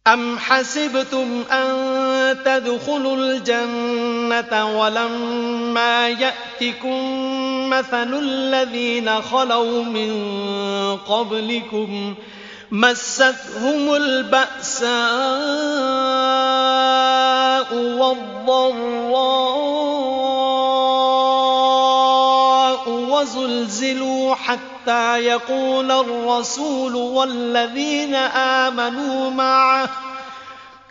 أَمْ حَسِبْتُمْ أَن تَدْخُلُوا الْجَنَّةَ وَلَمَّا يَأْتِكُم مَّثَلُ الَّذِينَ خَلَوْا مِن قَبْلِكُم مَّسَّتْهُمُ الْبَأْسَاءُ وَالضَّرَّاءُ وَزُلْزِلُوا حَتَّىٰ يَقُولَ الرَّسُولُ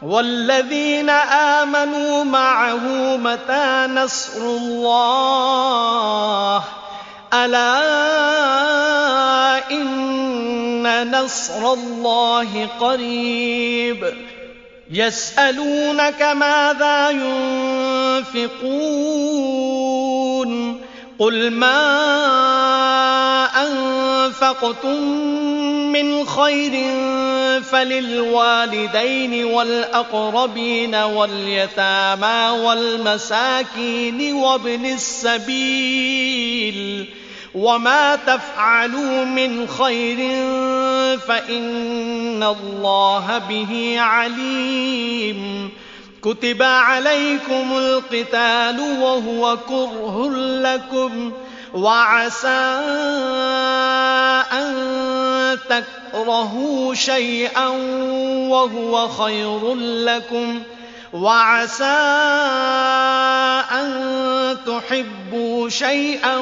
وَالَّذِينَ آمَنُوا مَعَهُ مَتَىٰ نَصْرُ اللَّهِ ۗ أَلَا إِنَّ نَصْرَ اللَّهِ قَرِيبٌ يَسْأَلُونَكَ مَاذَا يُنفِقُونَ قُلْ مَا أَنفَقْتُم مِّنْ خَيْرٍ فَلِلْوَالِدَيْنِ وَالْأَقْرَبِينَ وَالْيَتَامَىٰ وَالْمَسَاكِينِ وَابْنِ السَّبِيلِ ۗ وَمَا تَفْعَلُوا مِنْ خَيْرٍ فَإِنَّ اللَّهَ بِهِ عَلِيمٌ كُتِبَ عَلَيْكُمُ الْقِتَالُ وَهُوَ كُرْهٌ لَّكُمْ وَعَسَىٰ أَن تَكْرَهُوا شَيْئًا وَهُوَ خَيْرٌ لَّكُمْ وَعَسَىٰ أَن تُحِبُّوا شَيْئًا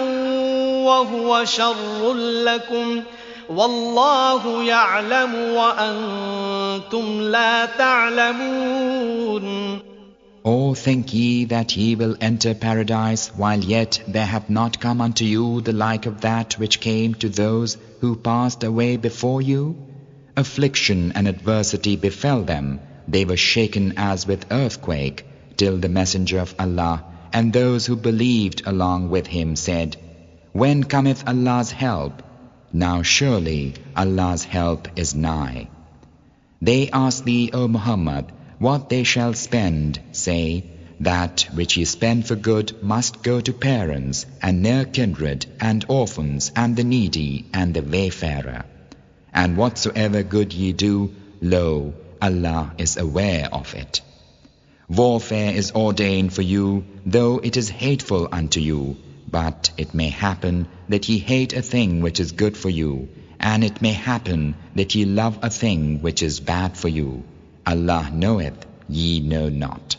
وَهُوَ شَرٌّ لَّكُمْ وَاللَّهُ يَعْلَمُ وَأَنتُمْ لَا تَعْلَمُونَ. Or think ye that ye will enter paradise, while yet there hath not come unto you the like of that which came to those who passed away before you? Affliction and adversity befell them, they were shaken as with earthquake, till the Messenger of Allah and those who believed along with him said, When cometh Allah's help? Now surely Allah's help is nigh. They ask thee, O Muhammad, what they shall spend. Say, that which ye spend for good must go to parents and near kindred and orphans and the needy and the wayfarer. And whatsoever good ye do, lo, Allah is aware of it. Warfare is ordained for you, though it is hateful unto you, but it may happen that ye hate a thing which is good for you, and it may happen that ye love a thing which is bad for you. Allah knoweth, ye know not.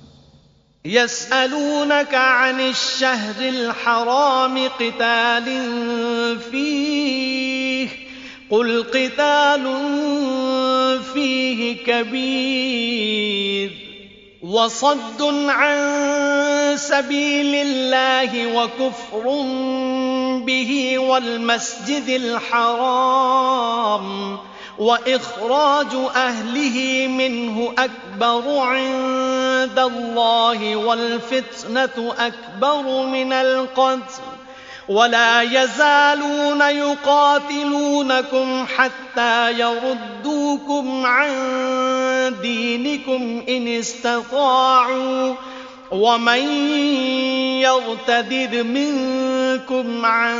يَسْأَلُونَكَ عَنِ الشَّهْرِ الْحَرَامِ قِتَالٍ فِيهِ قُلْ قِتَالٌ فِيهِ كَبِيرٌ وَصَدٌّ عَن سَبِيلِ اللَّهِ وَكُفْرٌ بِهِ وَالْمَسْجِدِ الْحَرَامِ وَإِخْرَاجُ أَهْلِهِ مِنْهُ أَكْبَرُ عِندَ اللَّهِ وَالْفِتْنَةُ أَكْبَرُ مِنَ الْقَتْلِ وَلَا يَزَالُونَ يُقَاتِلُونَكُمْ حَتَّى يَرُدُّوكُمْ عَن دِينِكُمْ إِنِ اسْتَطَاعُوا وَمَن يَرْتَدِدْ مِنكُمْ عَن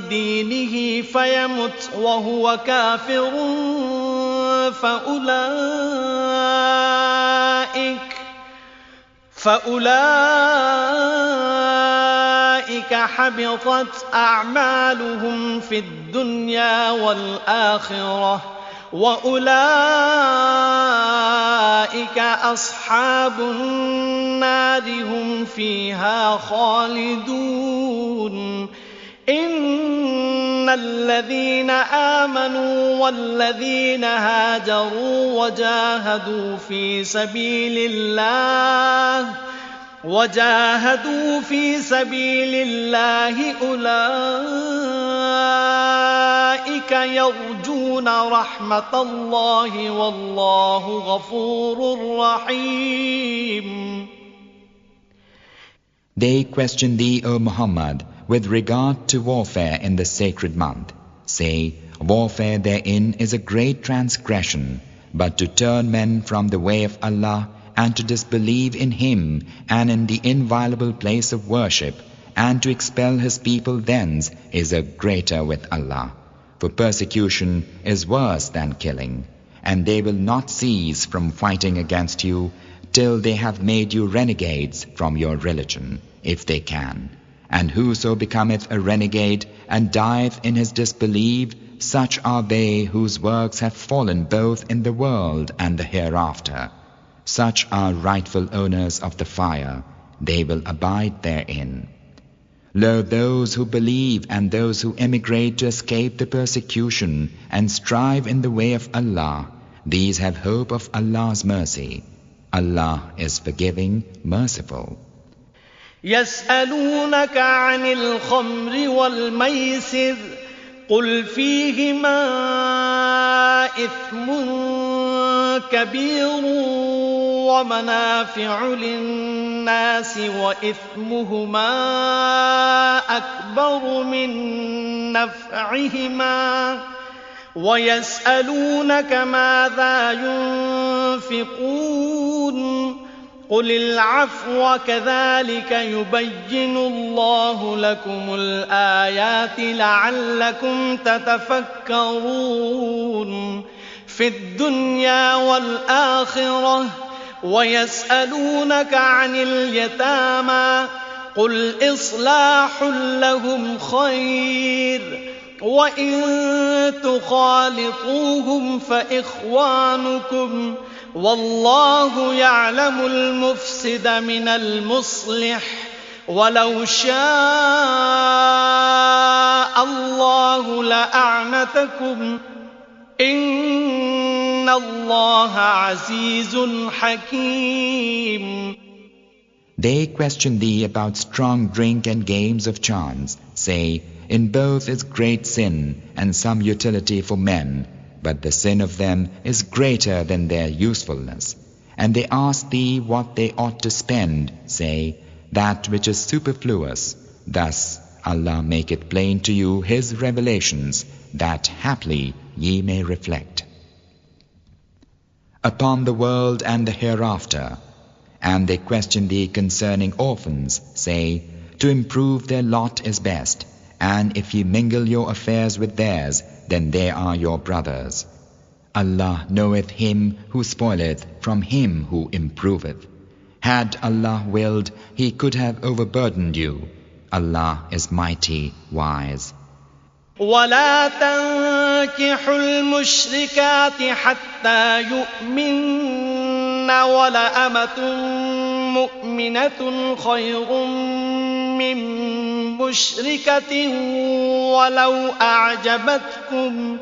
دِينِهِ فَيَمُتْ وَهُوَ كَافِرٌ فَأُولَٰئِكَ حَبِطَتْ أَعْمَالُهُمْ فِي الدُّنْيَا وَالْآخِرَةِ وَأُولَٰئِكَ أَصْحَابُ النَّارِ هُمْ فِيهَا خَالِدُونَ. إِنَّ الَّذِينَ آمَنُوا وَالَّذِينَ هَاجَرُوا وَجَاهَدُوا فِي سَبِيلِ اللَّهِ أُولَٰئِكَ يَرْجُونَ رَحْمَةَ اللَّهِ وَاللَّهُ غَفُورٌ رَّحِيمٌ. They question thee, O Muhammad, with regard to warfare in the sacred month. Say, warfare therein is a great transgression, but to turn men from the way of Allah and to disbelieve in Him and in the inviolable place of worship, and to expel His people thence is a greater with Allah. For persecution is worse than killing, and they will not cease from fighting against you till they have made you renegades from your religion, if they can. And whoso becometh a renegade and dieth in his disbelief, such are they whose works have fallen both in the world and the hereafter. Such are rightful owners of the fire, they will abide therein. Lo, those who believe and those who emigrate to escape the persecution and strive in the way of Allah, these have hope of Allah's mercy. Allah is forgiving, merciful. يسألونك عن الخمر والميسر قل فيهما إثم كبير ومنافع للناس وإثمهما أكبر من نفعهما ويسألونك ماذا ينفقون قل العفو كذلك يبين الله لكم الآيات لعلكم تتفكرون في الدنيا والآخرة ويسألونك عن اليتامى قل إصلاح لهم خير وإن تخالطوهم فإخوانكم والله يعلم المفسد من المصلح ولو شاء الله لأعنتكم إن الله عزيز حكيم. They question thee about strong drink and games of chance. Say, in both is great sin and some utility for men, but the sin of them is greater than their usefulness. And they ask thee what they ought to spend. Say, that which is superfluous. Thus Allah maketh plain to you His revelations, that haply ye may reflect. Upon the world and the hereafter. And they question thee concerning orphans. Say, to improve their lot is best, and if ye mingle your affairs with theirs, then they are your brothers. Allah knoweth him who spoileth from him who improveth. Had Allah willed, He could have overburdened you. Allah is mighty, wise. ولا تنكحوا المشركات حتى يؤمن ولأمة مؤمنة خير من مشركة ولو أعجبتكم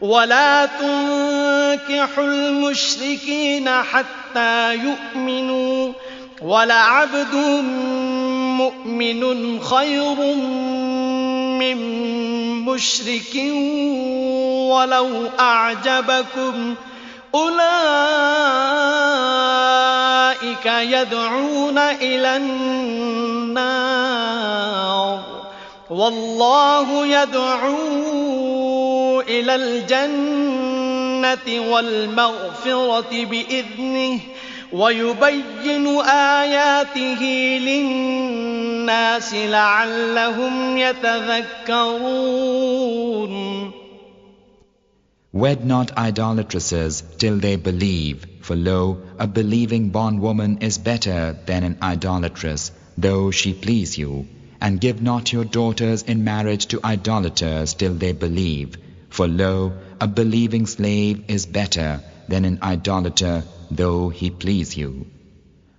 ولا تنكحوا المشركين حتى يؤمنوا ولعبد مؤمن خير من مشرك ولو أعجبكم أولئك يدعون إلى النار والله يدعو إلى الجنة والمغفرة بإذنه ويبين آياته للناس لعلهم يتذكرون. Wed not idolatresses till they believe, for lo, a believing bondwoman is better than an idolatress, though she please you. And give not your daughters in marriage to idolaters till they believe, for lo, a believing slave is better than an idolater, though he please you.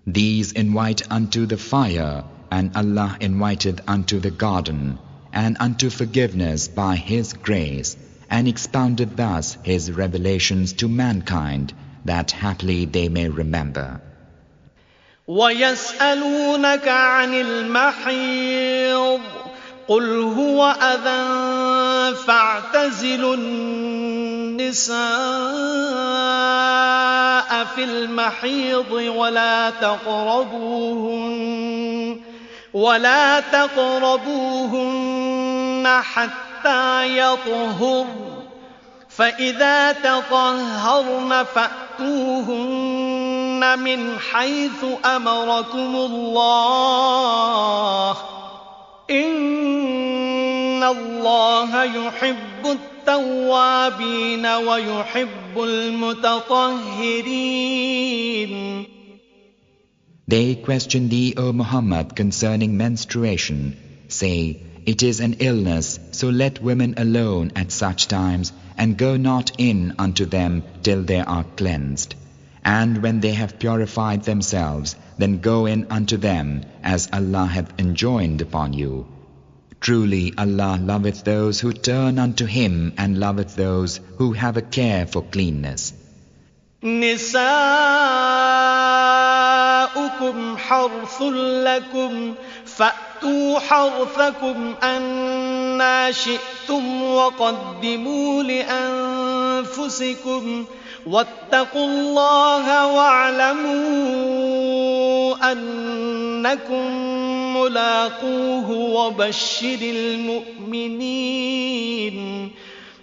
These invite unto the fire, and Allah inviteth unto the garden, and unto forgiveness by His grace, and expounded thus His revelations to mankind, that haply they may remember. ويسألونك عن المحيض قل هو أذى فاعتزلوا النساء في المحيض ولا تقربوهن حتى يطهرن فإذا تطهرن فأتوهن من حيث أمركم الله إن الله يحب التوابين ويحب المتطهرين. They question thee, O Muhammad, concerning menstruation. Say, it is an illness, so let women alone at such times, and go not in unto them till they are cleansed. And when they have purified themselves, then go in unto them, as Allah hath enjoined upon you. Truly Allah loveth those who turn unto Him, and loveth those who have a care for cleanness. نساؤكم حرث لكم فأتوا حرثكم أنى شئتم وقدموا لأنفسكم واتقوا الله واعلموا أنكم ملاقوه وبشر المؤمنين.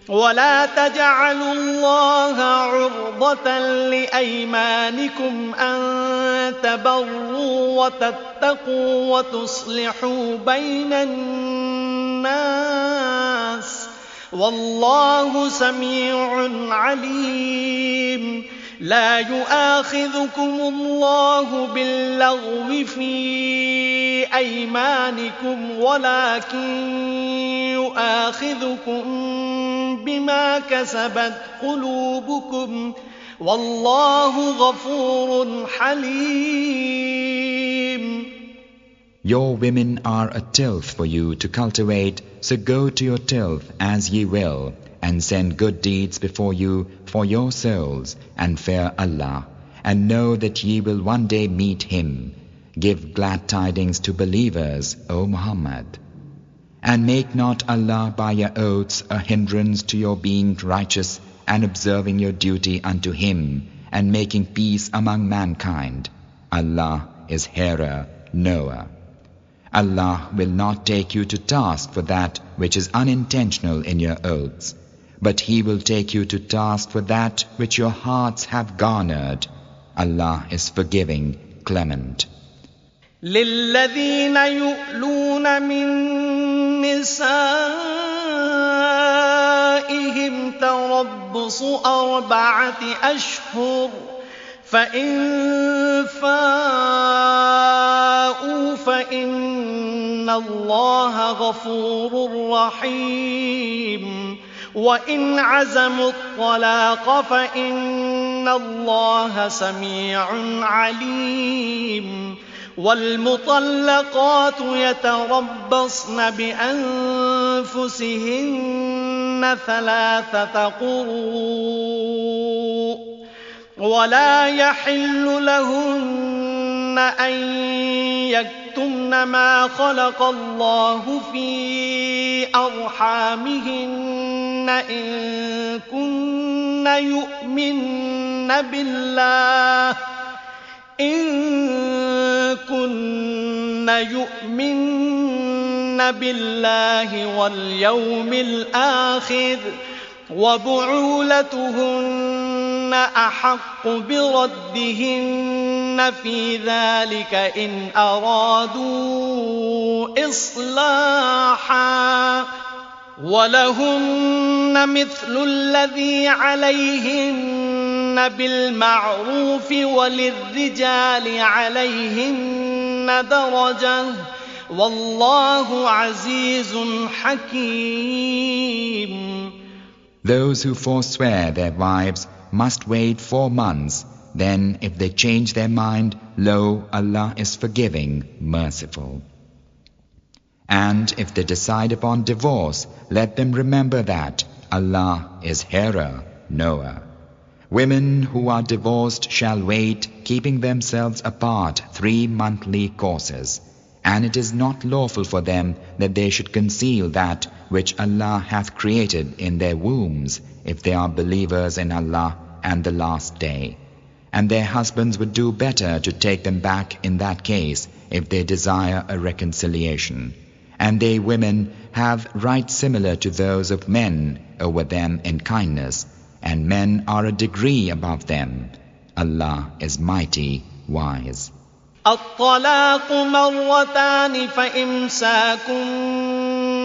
ولا تجعلوا الله عرضة لأيمانكم أن تبروا وتتقوا وتصلحوا بين الناس والله سميع عليم. لا يؤاخذكم الله باللغو في أيمانكم ولكن يؤاخذكم بما كسبت قلوبكم والله غفور حليم. Your women are a tilth for you to cultivate, so go to your tilth as ye will, and send good deeds before you for your souls, and fear Allah, and know that ye will one day meet Him. Give glad tidings to believers, O Muhammad. And make not Allah by your oaths a hindrance to your being righteous and observing your duty unto Him, and making peace among mankind. Allah is hearer, knower. Allah will not take you to task for that which is unintentional in your oaths, but He will take you to task for that which your hearts have garnered. Allah is forgiving, clement. للذين يؤلون من نسائهم تربص 4 أشهر فإن فاءوا فإن الله غفور رحيم. وإن عزموا الطلاق فإن الله سميع عليم. والمطلقات يتربصن بأنفسهن 3 قروء ولا يحل لهن أن يكتمن ما خلق الله في أرحامهن إن كن يؤمن بالله واليوم الآخر وبعولتهن أحق بردهن في ذلك إن أرادوا إصلاحا ولهن مثل الذي عليهن بالمعروف وللرجال عليهن درجة والله عزيز حكيم. Those who forswear their wives must wait 4 months. Then if they change their mind, lo, Allah is forgiving, merciful. And if they decide upon divorce, let them remember that Allah is hearer, knower. Women who are divorced shall wait, keeping themselves apart 3 monthly courses. And it is not lawful for them that they should conceal that which Allah hath created in their wombs, if they are believers in Allah and the last day. And their husbands would do better to take them back in that case, if they desire a reconciliation. And they women have rights similar to those of men over them in kindness, and men are a degree above them. Allah is mighty, wise. الطلاق مرتان فإمساك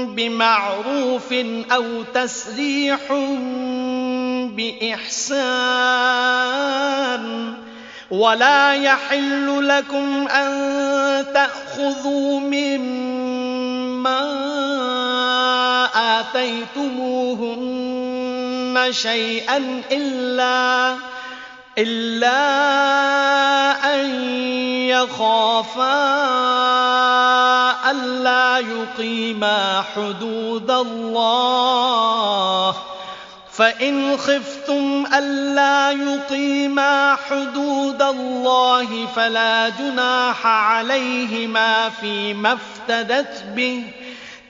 بمعروف أو تسريح بإحسان ولا يحل لكم أن تأخذوا مما آتيتموهن شيئا إلا أن يخافا ألا يقيما حدود الله فإن خفتم ألا يقيما حدود الله فلا جناح عليهما فيما افتدت به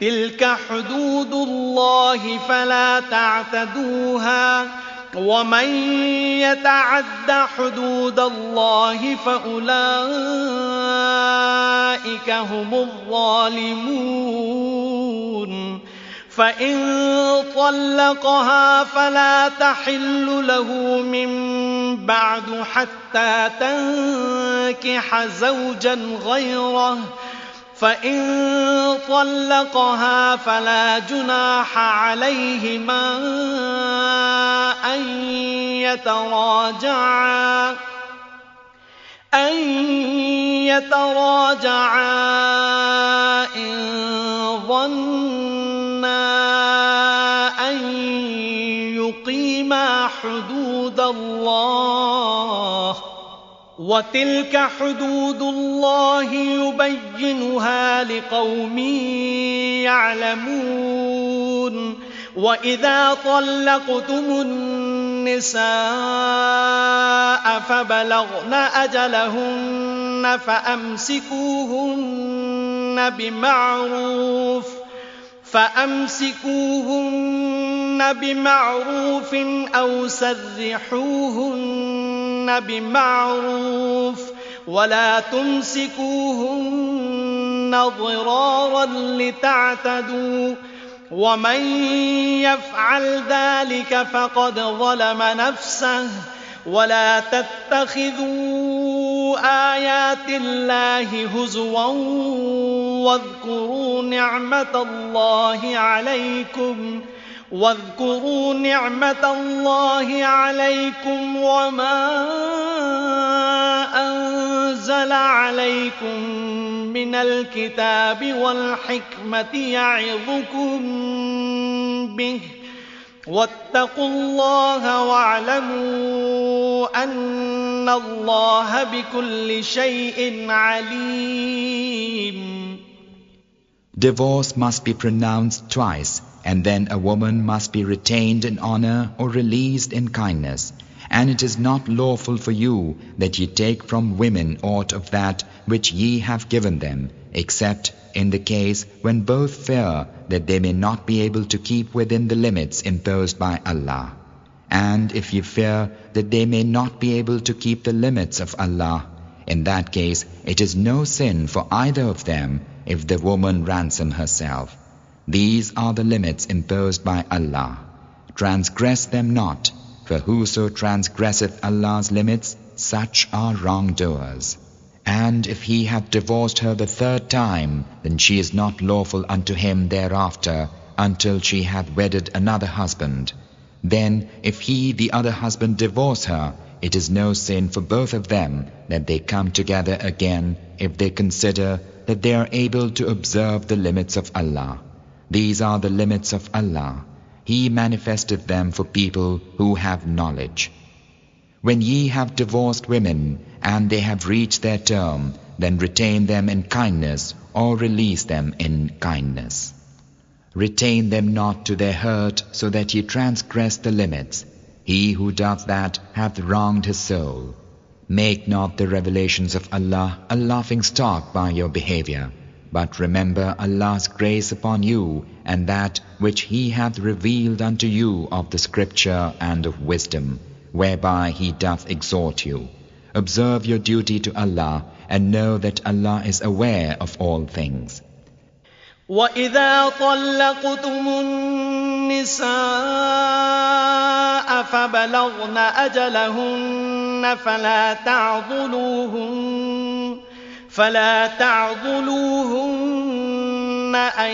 تلك حدود الله فلا تعتدوها ومن يتعد حدود الله فأولئك هم الظالمون فإن طلقها فلا تحل له من بعد حتى تنكح زوجا غيره فإن طلقها فلا جناح عليهما أن يتراجعا إن ظنا أن يقيما حدود الله وتلك حدود الله يبينها لقوم يعلمون وإذا طلقتم النساء فبلغن أجلهن فأمسكوهن بمعروف أو سرحوهن بمعروف ولا تمسكوهن ضرارا لتعتدوا ومن يفعل ذلك فقد ظلم نفسه ولا تتخذوا آيات الله هزوا واذكروا نعمة الله عليكم وما أنزل عليكم من الكتاب والحكمة يعظكم به واتقوا الله واعلموا أن الله بكل شيء عليم. Divorce must be pronounced twice, and then a woman must be retained in honor or released in kindness. And it is not lawful for you that ye take from women aught of that which ye have given them, except in the case when both fear that they may not be able to keep within the limits imposed by Allah. And if ye fear that they may not be able to keep the limits of Allah, in that case it is no sin for either of them if the woman ransom herself. These are the limits imposed by Allah. Transgress them not, for whoso transgresseth Allah's limits, such are wrongdoers. And if he hath divorced her the third time, then she is not lawful unto him thereafter, until she hath wedded another husband. Then, if he the other husband divorce her, it is no sin for both of them that they come together again, if they consider that they are able to observe the limits of Allah. These are the limits of Allah. He manifesteth them for people who have knowledge. When ye have divorced women, and they have reached their term, then retain them in kindness, or release them in kindness. Retain them not to their hurt, so that ye transgress the limits. He who doth that hath wronged his soul. Make not the revelations of Allah a laughingstock by your behavior, but remember Allah's grace upon you, and that which He hath revealed unto you of the scripture and of wisdom, whereby He doth exhort you. Observe your duty to Allah, and know that Allah is aware of all things. وَإِذَا طَلَّقْتُمُ النِّسَاءَ فَبَلَغْنَ أَجَلَهُنَّ فَلَا تَعْضُلُوهُنَّ أن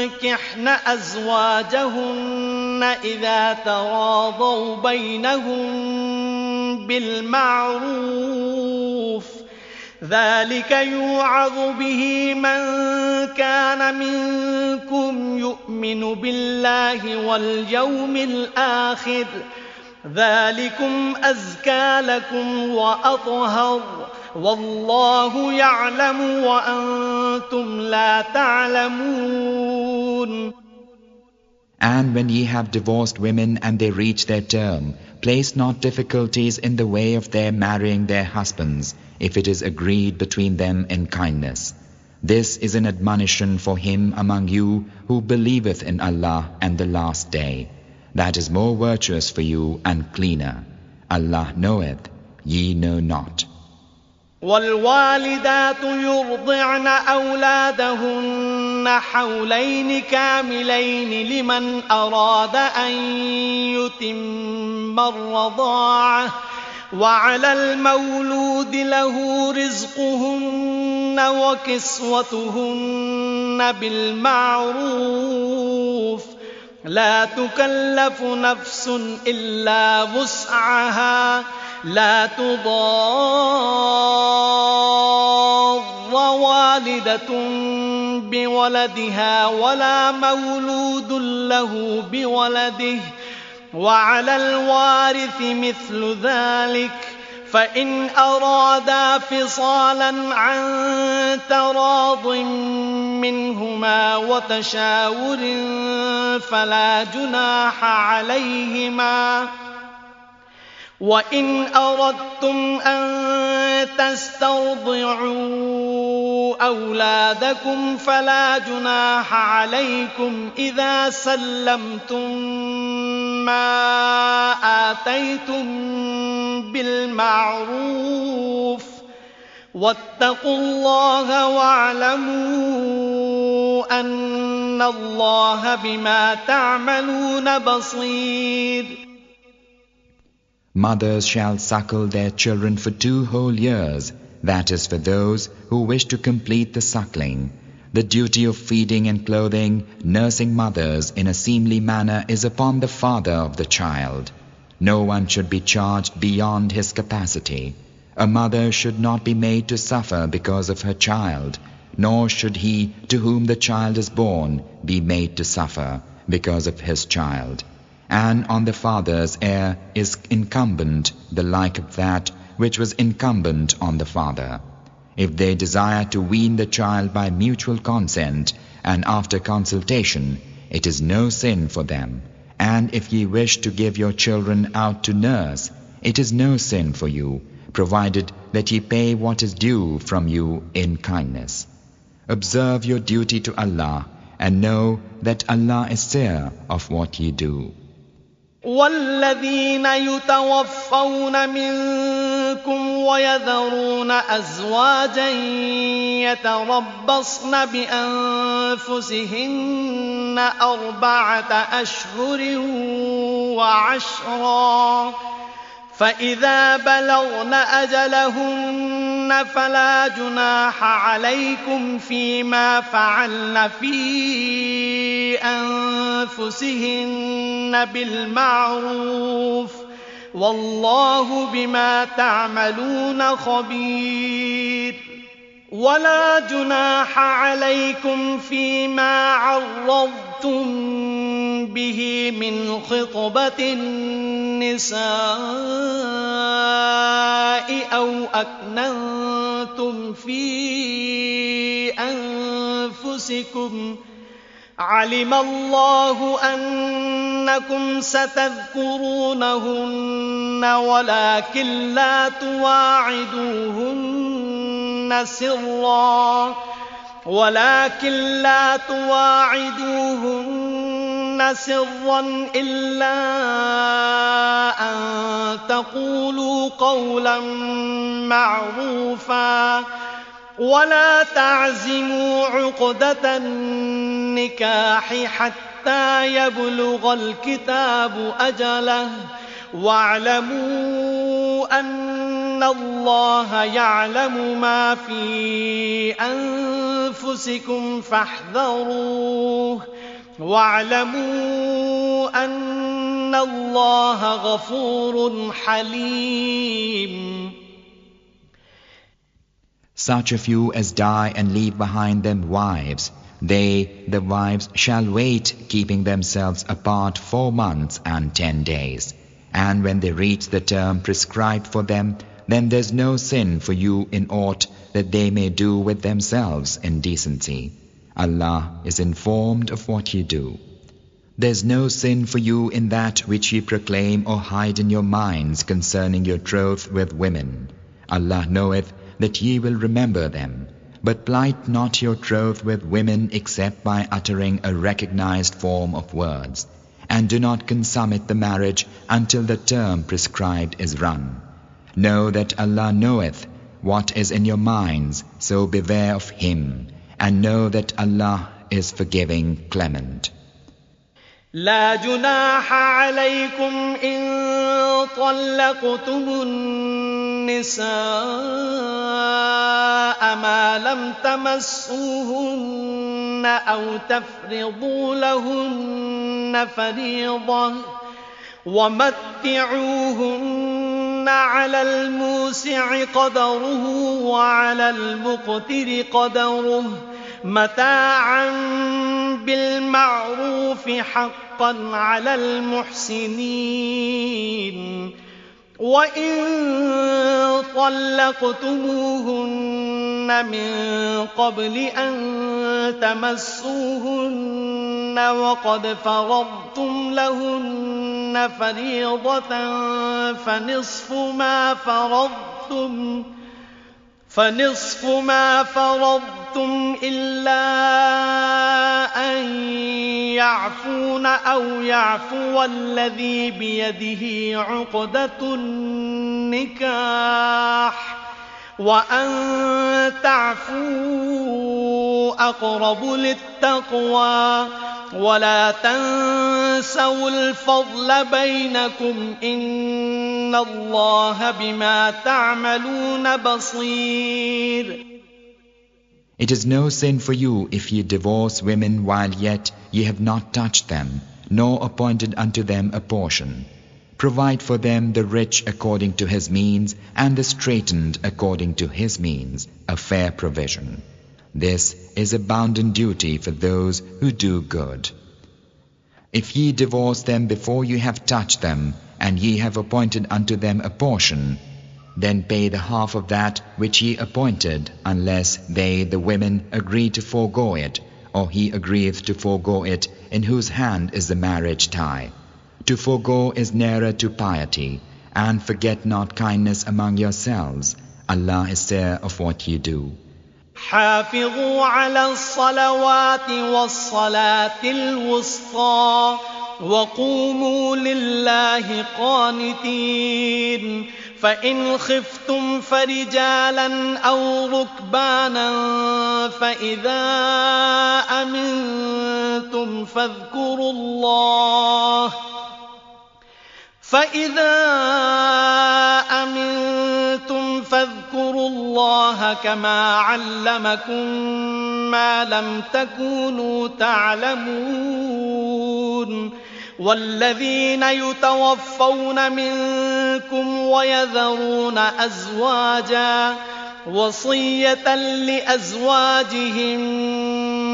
ينكحن أزواجهن إذا تراضوا بينهم بالمعروف ذلك يوعظ به من كان منكم يؤمن بالله واليوم الآخر ذلكم أزكى لكم وأطهر والله يعلم وأنتم لا تعلمون. And when ye have divorced women and they reach their term, place not difficulties in the way of their marrying their husbands, if it is agreed between them in kindness. This is an admonition for him among you who believeth in Allah and the last day. That is more virtuous for you and cleaner. Allah knoweth, ye know not. والوالدات يرضعن أولادهن حولين كاملين لمن أراد أن يتم الرضاعة وعلى المولود له رزقهن وكسوتهن بالمعروف لا تكلف نفس إلا وسعها لا تضار والدة بولدها ولا مولود له بولده وعلى الوارث مثل ذلك فإن أرادا فصالا عن تراض منهما وتشاور فلا جناح عليهما وإن أردتم أن تسترضعوا أولادكم فلا جناح عليكم إذا سلمتم ما آتيتم بالمعروف واتقوا الله واعلموا أن الله بما تعملون بصير. Mothers shall suckle their children for 2 whole years, that is for those who wish to complete the suckling. The duty of feeding and clothing, nursing mothers in a seemly manner is upon the father of the child. No one should be charged beyond his capacity. A mother should not be made to suffer because of her child, nor should he to whom the child is born be made to suffer because of his child. And on the father's heir is incumbent the like of that which was incumbent on the father. If they desire to wean the child by mutual consent and after consultation, it is no sin for them. And if ye wish to give your children out to nurse, it is no sin for you, provided that ye pay what is due from you in kindness. Observe your duty to Allah, and know that Allah is seer of what ye do. والذين يتوفون منكم ويذرون أزواجا يتربصن بأنفسهن 4 أشهر وعشرا فإذا بلغن أجلهن فلا جناح عليكم فيما فعلن في أنفسهن بالمعروف والله بما تعملون خبير. ولا جناح عليكم فيما عرضتم به من خطبة النساء أو أكننتم في أنفسكم علم الله أنكم ستذكرونهن ولكن لا تواعدوهن سرا إلا أن تقولوا قولا معروفا ولا تعزموا عقدة النكاح حتى يبلغ الكتاب أجله واعلموا أن الله يعلم ما في أنفسكم فاحذروه واعلموا أن الله غفور حليم. Such a few as die and leave behind them wives, they, the wives, shall wait, keeping themselves apart 4 months and 10 days. And when they reach the term prescribed for them, then there's no sin for you in aught that they may do with themselves in decency. Allah is informed of what you do. There's no sin for you in that which ye proclaim or hide in your minds concerning your troth with women. Allah knoweth that ye will remember them. But plight not your troth with women except by uttering a recognized form of words. And do not consummate the marriage until the term prescribed is run. Know that Allah knoweth what is in your minds, so beware of Him, and know that Allah is forgiving, clement. لا جناح عليكم إن طلقتم النساء ما لم تمسوهن أو تفرضوا لهن فريضة ومتعوهن على الموسع قدره وعلى المقتر قدره متاعا بالمعروف حقا على المحسنين. وإن طلقتموهن من قبل أن تمسوهن وقد فرضتم لهن فريضة فنصف ما فرضتم إلا أن يعفون أو يعفو الذي بيده عقدة النكاح وأن تعفوا أقرب للتقوى ولا تنسوا الفضل بينكم إن الله بما تعملون بصير. It is no sin for you if ye divorce women while yet ye have not touched them, nor appointed unto them a portion. Provide for them the rich according to his means, and the straitened according to his means, a fair provision. This is a bounden duty for those who do good. If ye divorce them before you have touched them, and ye have appointed unto them a portion, then pay the half of that which ye appointed, unless they, the women, agree to forego it, or he agreeth to forego it, in whose hand is the marriage tie. To forego is nearer to piety, and forget not kindness among yourselves. Allah is seer of what ye do. حافظوا على الصلوات والصلاة الوسطى وقوموا لله قانتين. فإن خفتم فرجالا أو ركبانا فإذا أمنتم فاذكروا الله كما علمكم ما لم تكونوا تعلمون. والذين يتوفون منكم ويذرون أزواجا وصية لأزواجهم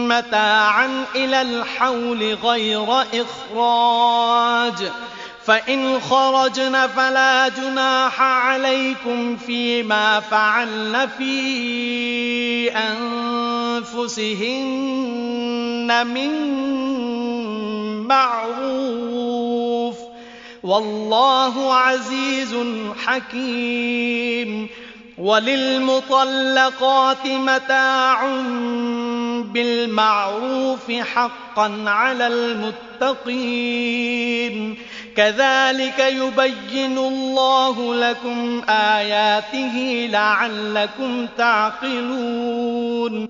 متاعا إلى الحول غير إخراج فإن خرجن فلا جناح عليكم فيما فعلن في أنفسهن من معروف والله عزيز حكيم. وللمطلقات متاع بالمعروف حقا على المتقين. كذلك يبين الله لكم آياته لعلكم تعقلون.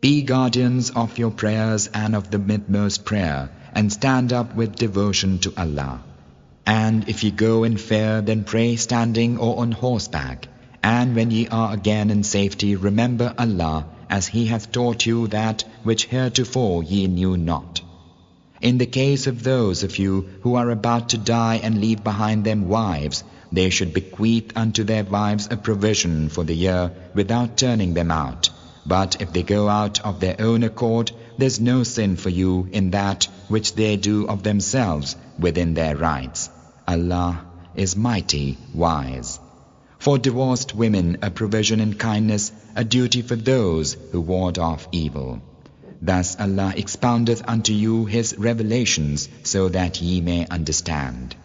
Be guardians of your prayers and of the midmost prayer, and stand up with devotion to Allah. And if ye go in fear, then pray standing or on horseback. And when ye are again in safety, remember Allah, as He hath taught you that which heretofore ye knew not. In the case of those of you who are about to die and leave behind them wives, they should bequeath unto their wives a provision for the year without turning them out. But if they go out of their own accord, there's no sin for you in that which they do of themselves within their rights. Allah is mighty wise. For divorced women a provision in kindness, a duty for those who ward off evil. Thus Allah expoundeth unto you His revelations so that ye may understand.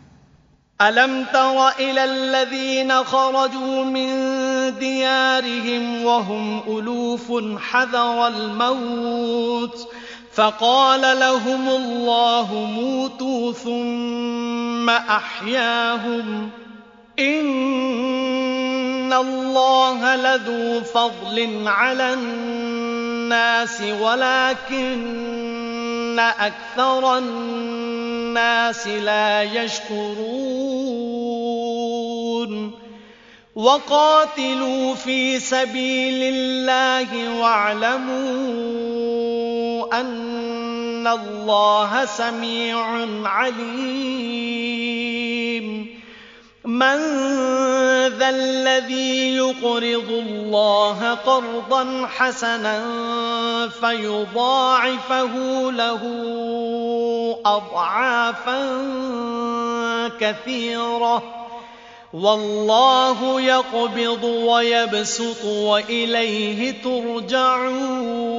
ألم تر إلى الذين خرجوا من ديارهم وهم ألوف حذر الموت فقال لهم الله موتوا ثم أحياهم إن الله لذو فضل على الناس ولكن أكثر الناس لا يشكرون وقاتلوا في سبيل الله واعلموا أن الله سميع عليم من ذا الذي يقرض الله قرضا حسنا فيضاعفه له أضعافا كثيرة والله يقبض ويبسط وإليه ترجعون.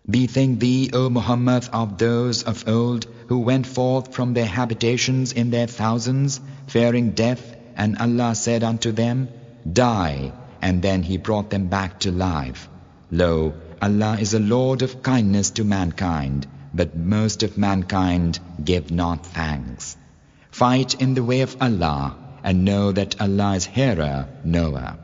Bethink thee, O Muhammad, of those of old who went forth from their habitations in their thousands, fearing death, and Allah said unto them, Die, and then He brought them back to life. Lo, Allah is a Lord of kindness to mankind, but most of mankind give not thanks. Fight in the way of Allah, and know that Allah is hearer, knower.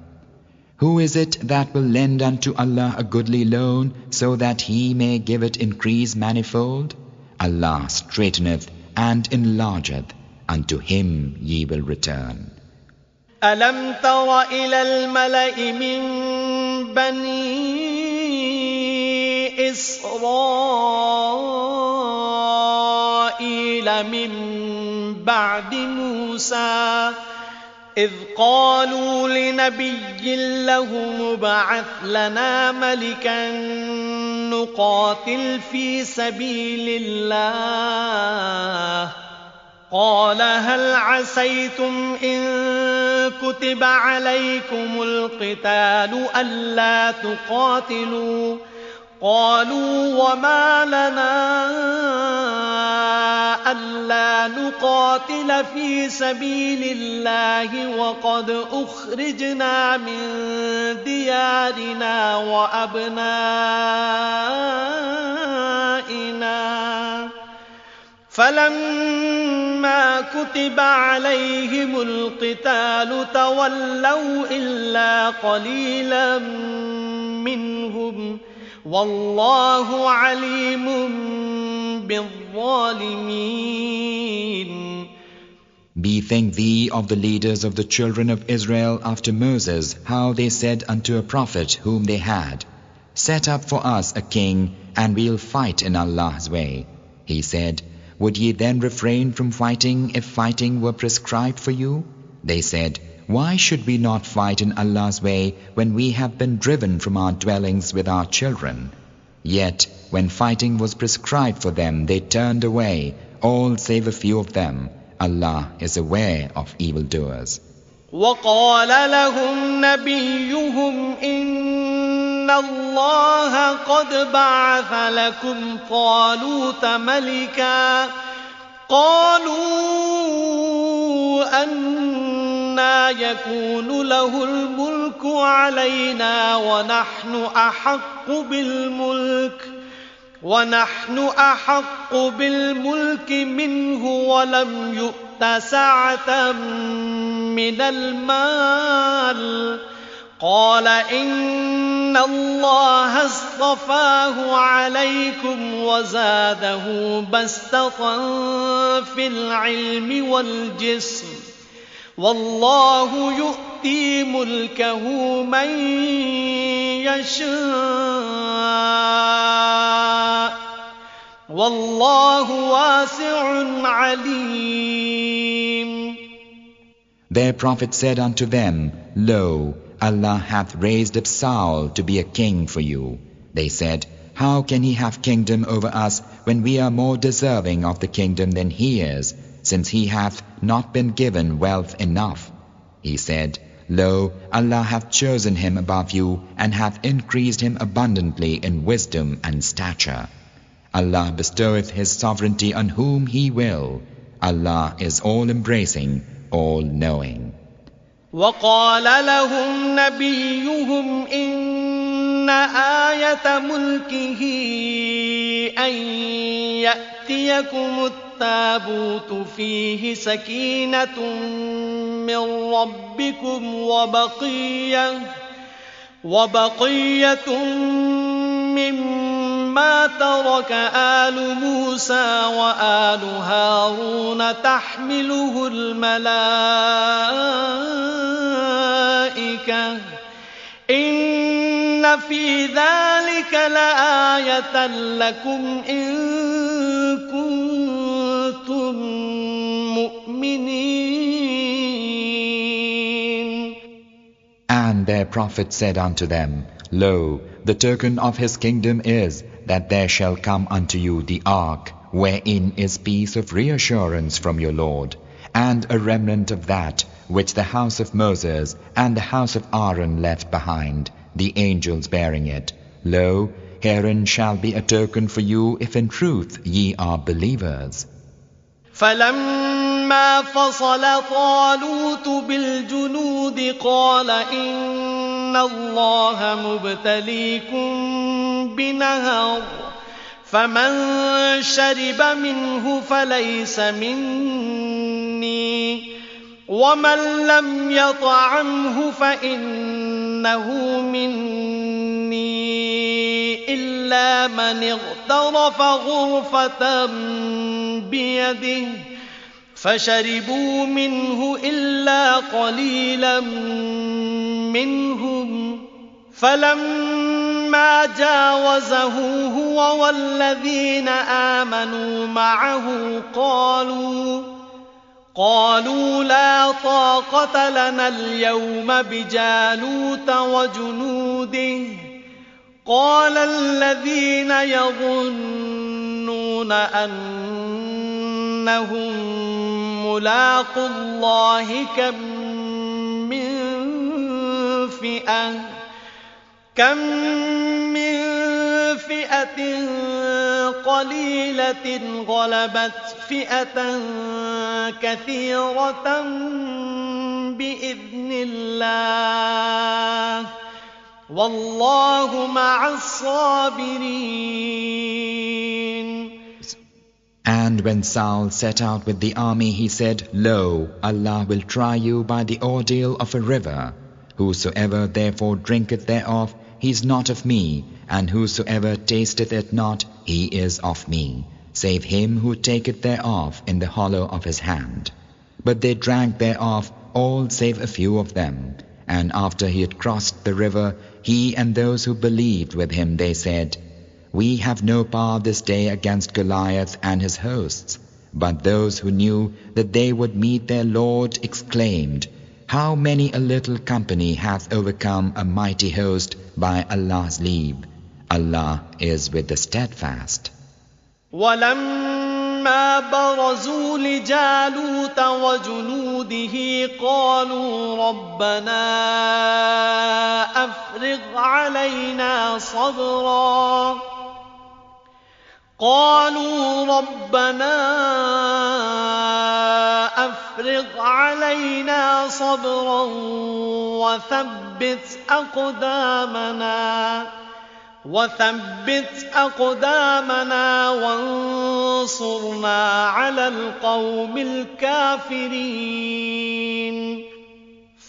Who is it that will lend unto Allah a goodly loan, so that He may give it increase manifold? Allah straiteneth and enlargeth, unto Him ye will return. ألم تر إلى الملأ من بني إسرائيل من بعد موسى إذ قالوا لنبي له ابعث لنا ملكا نقاتل في سبيل الله قال هل عسيتم إن كتب عليكم القتال ألا تقاتلوا قالوا وما لنا ألا نقاتل في سبيل الله وقد أخرجنا من ديارنا وأبنائنا فلما كتب عليهم القتال تولوا إلا قليلا منهم والله عليم بالظالمين. Bethink thee of the leaders of the children of Israel after Moses, how they said unto a prophet whom they had, Set up for us a king, and we'll fight in Allah's way. He said, Would ye then refrain from fighting if fighting were prescribed for you? They said, Why should we not fight in Allah's way when we have been driven from our dwellings with our children? Yet, when fighting was prescribed for them, they turned away, all save a few of them. Allah is aware of evildoers. وقال لهم نبيهم إن الله قد بعث لكم طالوت ملكا قالوا أنى يكون له الملك علينا ونحن أحق بالملك منه ولم يؤت سعة من المال قال إن الله اصطفاه عليكم وزاده بسطة في العلم والجسم والله يؤتي ملكه من يشاء والله واسع عليم. Their prophet said unto them, Lo, Allah hath raised up Saul to be a king for you. They said, How can he have kingdom over us when we are more deserving of the kingdom than he is, since he hath not been given wealth enough? He said, Lo, Allah hath chosen him above you and hath increased him abundantly in wisdom and stature. Allah bestoweth his sovereignty on whom he will. Allah is all-embracing, all-knowing. وقال لهم نبيهم إن آية ملكه أن يأتيكم التابوت فيه سكينة من ربكم وبقية مما ترك آل موسى وآل هارون تحمله الملائكة إن في ذلك لآية لكم إن كنتم مؤمنين. And their prophet said unto them, Lo, the token of his kingdom is that there shall come unto you the ark, wherein is peace of reassurance from your Lord, and a remnant of that which the house of Moses and the house of Aaron left behind, the angels bearing it. Lo, herein shall be a token for you if in truth ye are believers. فلما فصل طالوت بالجنود قال إن الله مبتليكم بنهر فمن شرب منه فليس مني ومن لم يطعمه فإنه مني إلا من اغترف غرفة بيده فشربوا منه إلا قليلا منهم فلما جاوزه هو والذين آمنوا معه قالوا لا طاقة لنا اليوم بجالوت وجنوده قال الذين يظنون أنهم ملاقو الله كم من فئة قليلة غلبت فئة كثيرة بإذن الله والله مع الصابرين. And when Saul set out with the army, he said, Lo, Allah will try you by the ordeal of a river. Whosoever therefore drinketh thereof, he is not of me, and whosoever tasteth it not, he is of me, save him who taketh thereof in the hollow of his hand. But they drank thereof, all save a few of them. And after he had crossed the river, he and those who believed with him, they said, We have no power this day against Goliath and his hosts. But those who knew that they would meet their Lord exclaimed, How many a little company hath overcome a mighty host by Allah's leave. Allah is with the steadfast. ولما برزوا لجالوت وجنوده قالوا ربنا أفرغ علينا صبرا وثبت أقدامنا وانصرنا على القوم الكافرين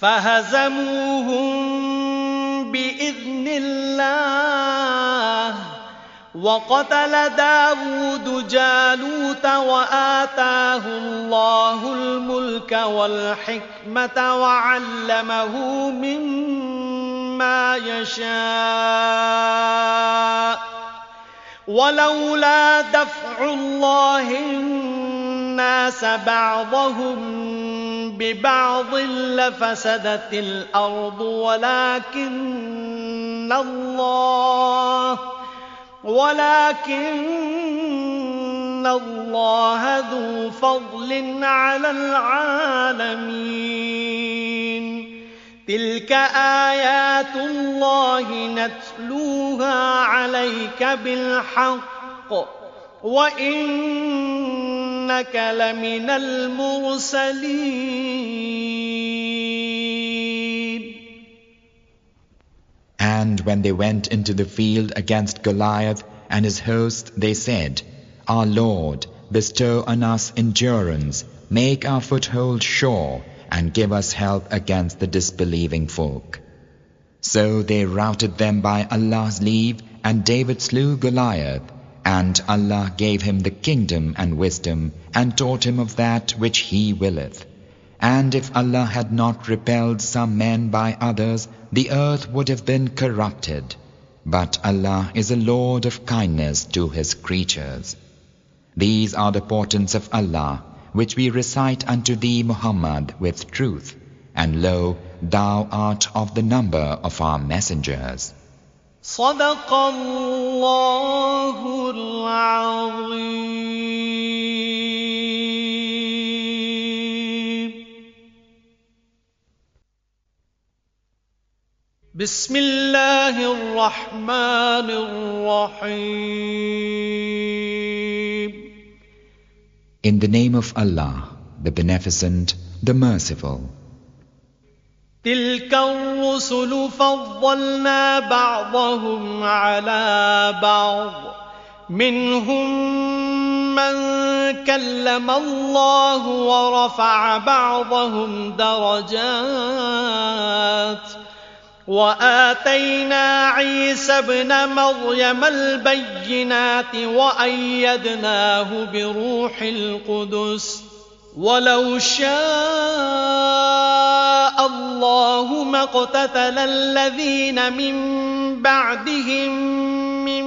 فهزموهم الله وقتل داود جالوت وآتاه الله الملك والحكمة وعلمه مما يشاء ولولا دفع الله الناس بعضهم ببعض لفسدت الأرض ولكن الله ذو فضل على العالمين تلك آيات الله نتلوها عليك بالحق وإنك لمن المرسلين. And when they went into the field against Goliath and his host, they said, Our Lord, bestow on us endurance, make our foothold sure, and give us help against the disbelieving folk. So they routed them by Allah's leave, and David slew Goliath, and Allah gave him the kingdom and wisdom, and taught him of that which He willeth. And if Allah had not repelled some men by others, the earth would have been corrupted. But Allah is a Lord of kindness to His creatures. These are the portents of Allah, which we recite unto thee, Muhammad, with truth. And lo, thou art of the number of our messengers. صدق الله العظيم. بسم الله الرحمن الرحيم. In the name of Allah, the Beneficent, the Merciful. تلك الرسل فضلنا بعضهم على بعض منهم من كلم الله ورفع بعضهم درجات وآتينا عيسى ابن مريم البينات وأيدناه بروح القدس ولو شاء الله ما اقتتل الذين من بعدهم من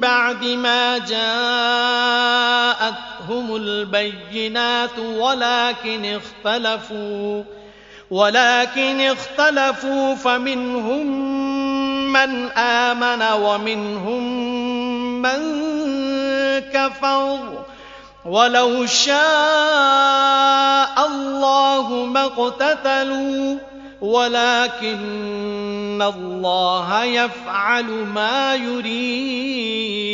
بعد ما جاءتهم البينات ولكن اختلفوا فمنهم من آمن ومنهم من كفر ولو شاء الله ما اقتتلوا ولكن الله يفعل ما يريد.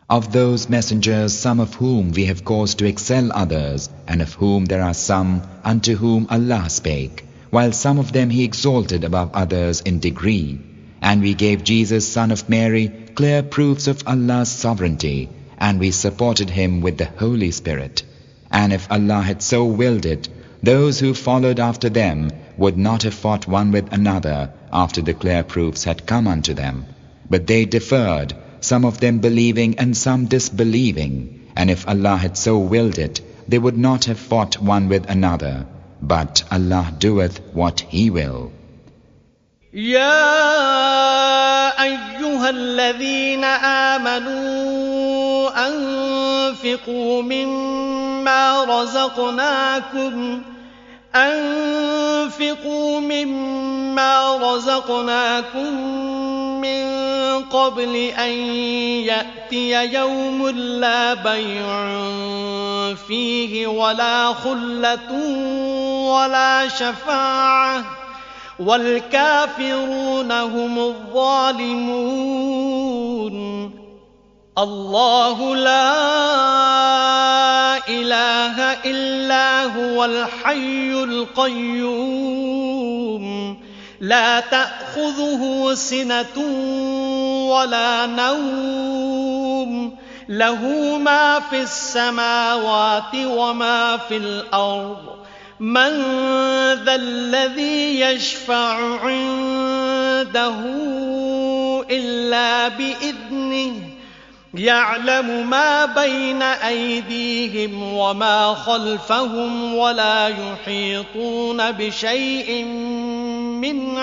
Of those messengers, some of whom we have caused to excel others, and of whom there are some unto whom Allah spake, while some of them He exalted above others in degree. And we gave Jesus, son of Mary, clear proofs of Allah's sovereignty, and we supported Him with the Holy Spirit. And if Allah had so willed it, those who followed after them would not have fought one with another after the clear proofs had come unto them. But they differed, some of them believing and some disbelieving. And if Allah had so willed it, they would not have fought one with another. But Allah doeth what He will. يا أيها الذين آمنوا أنفقوا مما رزقناكم من قبل أن يأتي يوم لا بيع فيه ولا خلة ولا شفاعة والكافرون هم الظالمون. الله لا إله إلا هو الحي القيوم لا تأخذه سنة ولا نوم له ما في السماوات وما في الأرض من ذا الذي يشفع عنده إلا بإذنه يعلم ما بين أيديهم وما خلفهم ولا يحيطون بشيء من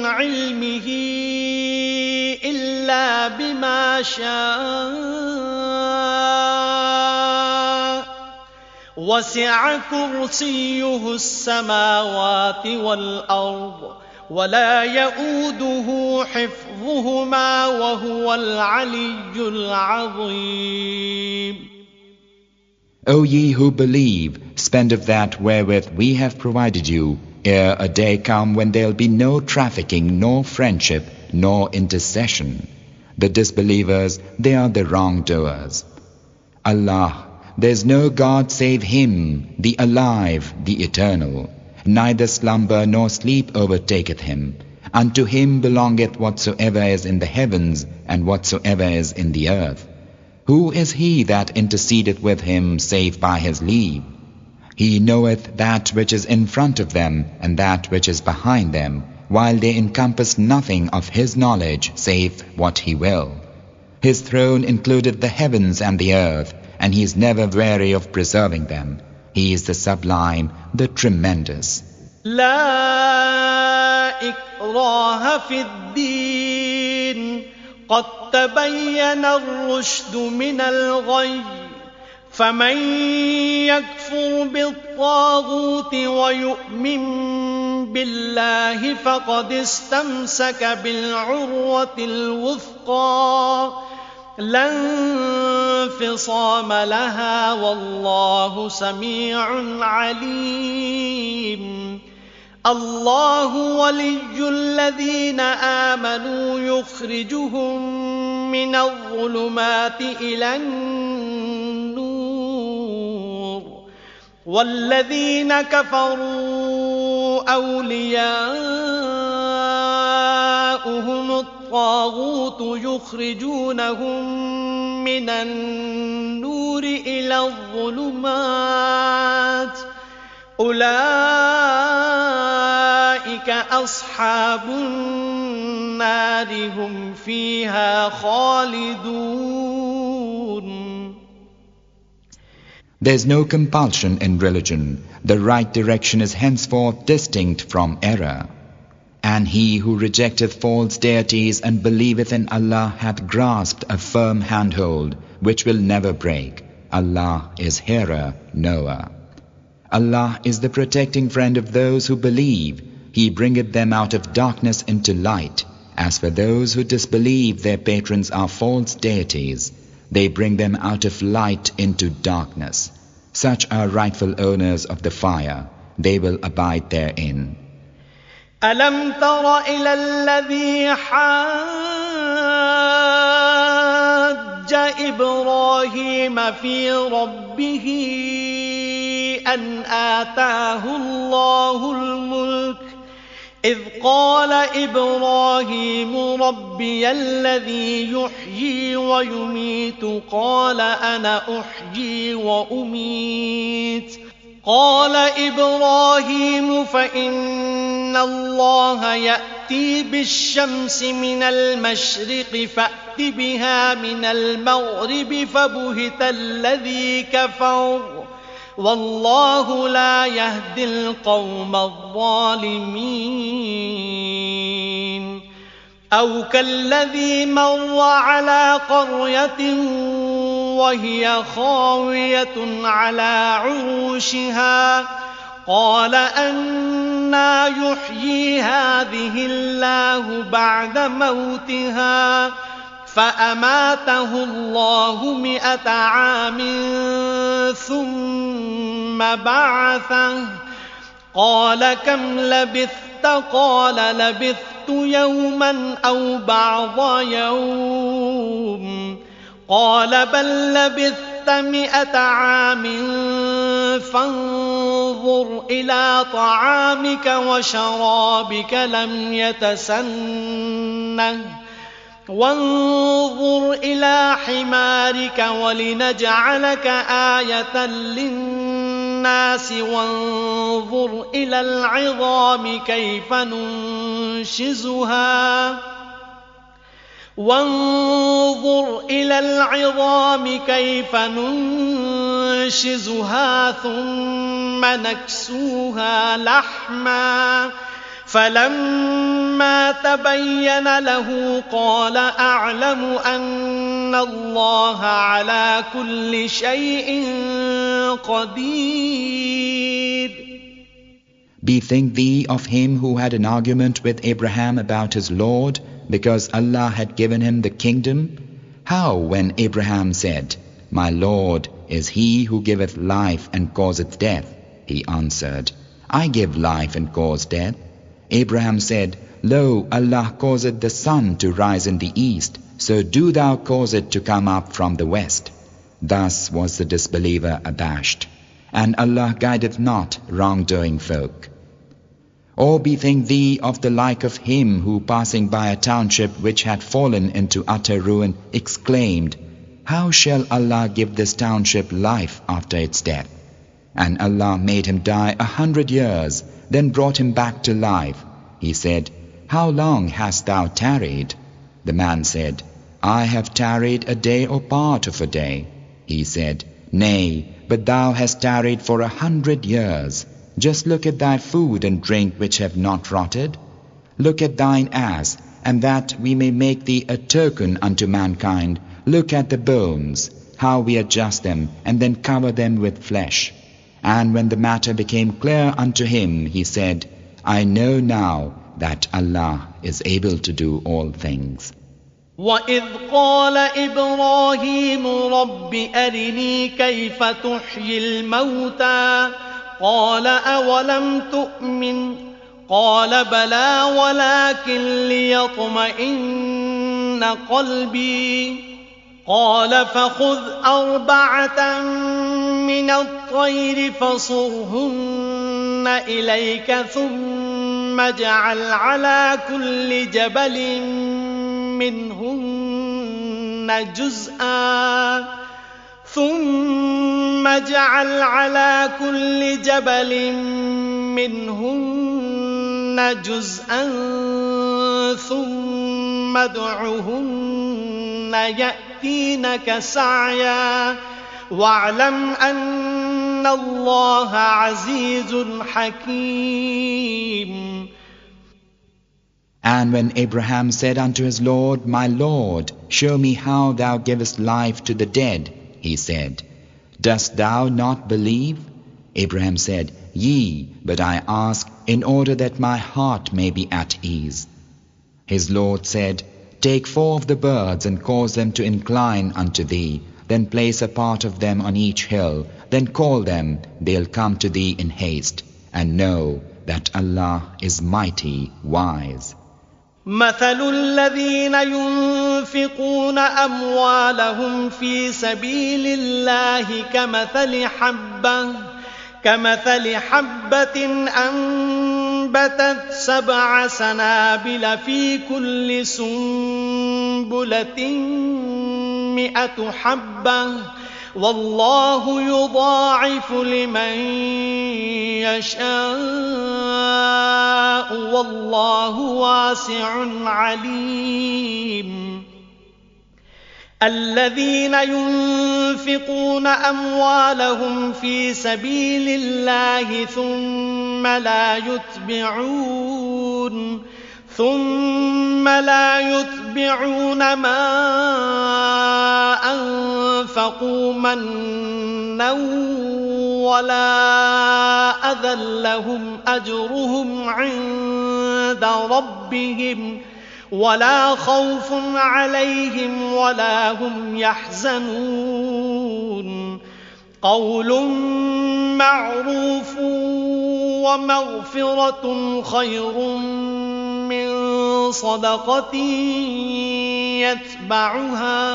علمه إلا بما شاء وسع كرسيه السماوات والأرض ولا يؤوده حفظهما وهو العلي العظيم. O ye who believe, spend of that wherewith we have provided you, ere a day come when there'll be no trafficking, nor friendship, nor intercession. The disbelievers, they are the wrongdoers. Allah, there's no God save Him, the alive, the eternal. Neither slumber nor sleep overtaketh Him. Unto Him belongeth whatsoever is in the heavens and whatsoever is in the earth. Who is he that intercedeth with Him save by His leave? He knoweth that which is in front of them and that which is behind them, while they encompass nothing of His knowledge save what He will. His throne includeth the heavens and the earth, and He is never weary of preserving them. He is the sublime, the tremendous. لا إكراه في الدين قد تبين الرشد من الغي فمن يكفر بالطاغوت ويؤمن بالله فقد استمسك بالعروة الوثقى لا انفصام لها والله سميع عليم. الله ولي الذين آمنوا يخرجهم من الظلمات إلى النور والذين كفروا أولياؤهم الطاغوت يخرجونهم من النور إلى الظلمات أولئك أصحاب النار هم فيها خالدون. There is no compulsion in religion. The right direction is henceforth distinct from error. And he who rejecteth false deities and believeth in Allah hath grasped a firm handhold, which will never break. Allah is hearer, knower. Allah is the protecting friend of those who believe. He bringeth them out of darkness into light. As for those who disbelieve, their patrons are false deities. They bring them out of light into darkness. Such are rightful owners of the fire. They will abide therein. ألم تر إلى الذي حاج إبراهيم في ربه أن آتاه الله الملك إذ قال إبراهيم ربي الذي يحيي ويميت قال أنا أحيي وأميت قال إبراهيم فإن الله يأتي بالشمس من المشرق فأت بها من المغرب فبهت الذي كفر والله لا يهدي القوم الظالمين. أو كالذي مر على قرية وهي خاوية على عروشها قال أنى يحيي هذه الله بعد موتها فأماته الله 100 عام ثم بعثه قال كم لبثت قال لبثت يوما أو بعض يوم قال بل لبثت 100 عام فانظر إلى طعامك وشرابك لم يتسنه وانظر إلى حمارك ولنجعلك آية للناس وانظر إلى العظام كيف ننشزها ثم نكسوها لحما فلما تبين له قال أعلم أن الله على كل شيء قدير. Bethink thee of him who had an argument with Abraham about his Lord, because Allah had given him the kingdom. How, when Abraham said, My Lord is he who giveth life and causeth death, he answered, I give life and cause death. Abraham said, Lo, Allah causeth the sun to rise in the east, so do thou cause it to come up from the west. Thus was the disbeliever abashed, and Allah guideth not wrongdoing folk. Or bethink thee of the like of him who, passing by a township which had fallen into utter ruin, exclaimed, How shall Allah give this township life after its death? And Allah made him die 100 years, then brought him back to life. He said, How long hast thou tarried? The man said, I have tarried a day or part of a day. He said, Nay, but thou hast tarried for 100 years. Just look at thy food and drink which have not rotted. Look at thine ass, and that we may make thee a token unto mankind. Look at the bones, how we adjust them, and then cover them with flesh. And when the matter became clear unto him, he said, I know now that Allah is able to do all things. وَإِذْ قَالَ إِبْرَاهِيمُ رَبِّ أَرِنِي كَيْفَ تُحْيِي الْمَوْتَى قَالَ أَوَلَمْ تُؤْمِنْ قَالَ بَلَى وَلَكِنْ لِيَطْمَئِنَّ قَلْبِي قَالَ فَخُذْ 4 مِنَ الطَّيْرِ فَصُرْهُنَّ إِلَيْكَ ثُمَّ اجْعَلْ عَلَى كُلِّ جَبَلٍ منهن جزءا ثم ادعهن يأتينك سعيا واعلم أن الله عزيز حكيم. And when Abraham said unto his Lord, My Lord, show me how thou givest life to the dead, he said, Dost thou not believe? Abraham said, Yea, but I ask in order that my heart may be at ease. His Lord said, Take 4 of the birds and cause them to incline unto thee, then place a part of them on each hill, then call them, they'll come to thee in haste, and know that Allah is mighty, wise. مثل الذين ينفقون أموالهم في سبيل الله كمثل حبة أنبتت 7 سنابل في كل سنبلة 100 حبة والله يضاعف لمن يشاء والله واسع عليم. الذين ينفقون أموالهم في سبيل الله ثم لا يتبعون ما أنفقوا منا ولا أذى لهم أجرهم عند ربهم ولا خوف عليهم ولا هم يحزنون. قول معروف ومغفرة خير من صدقة يتبعها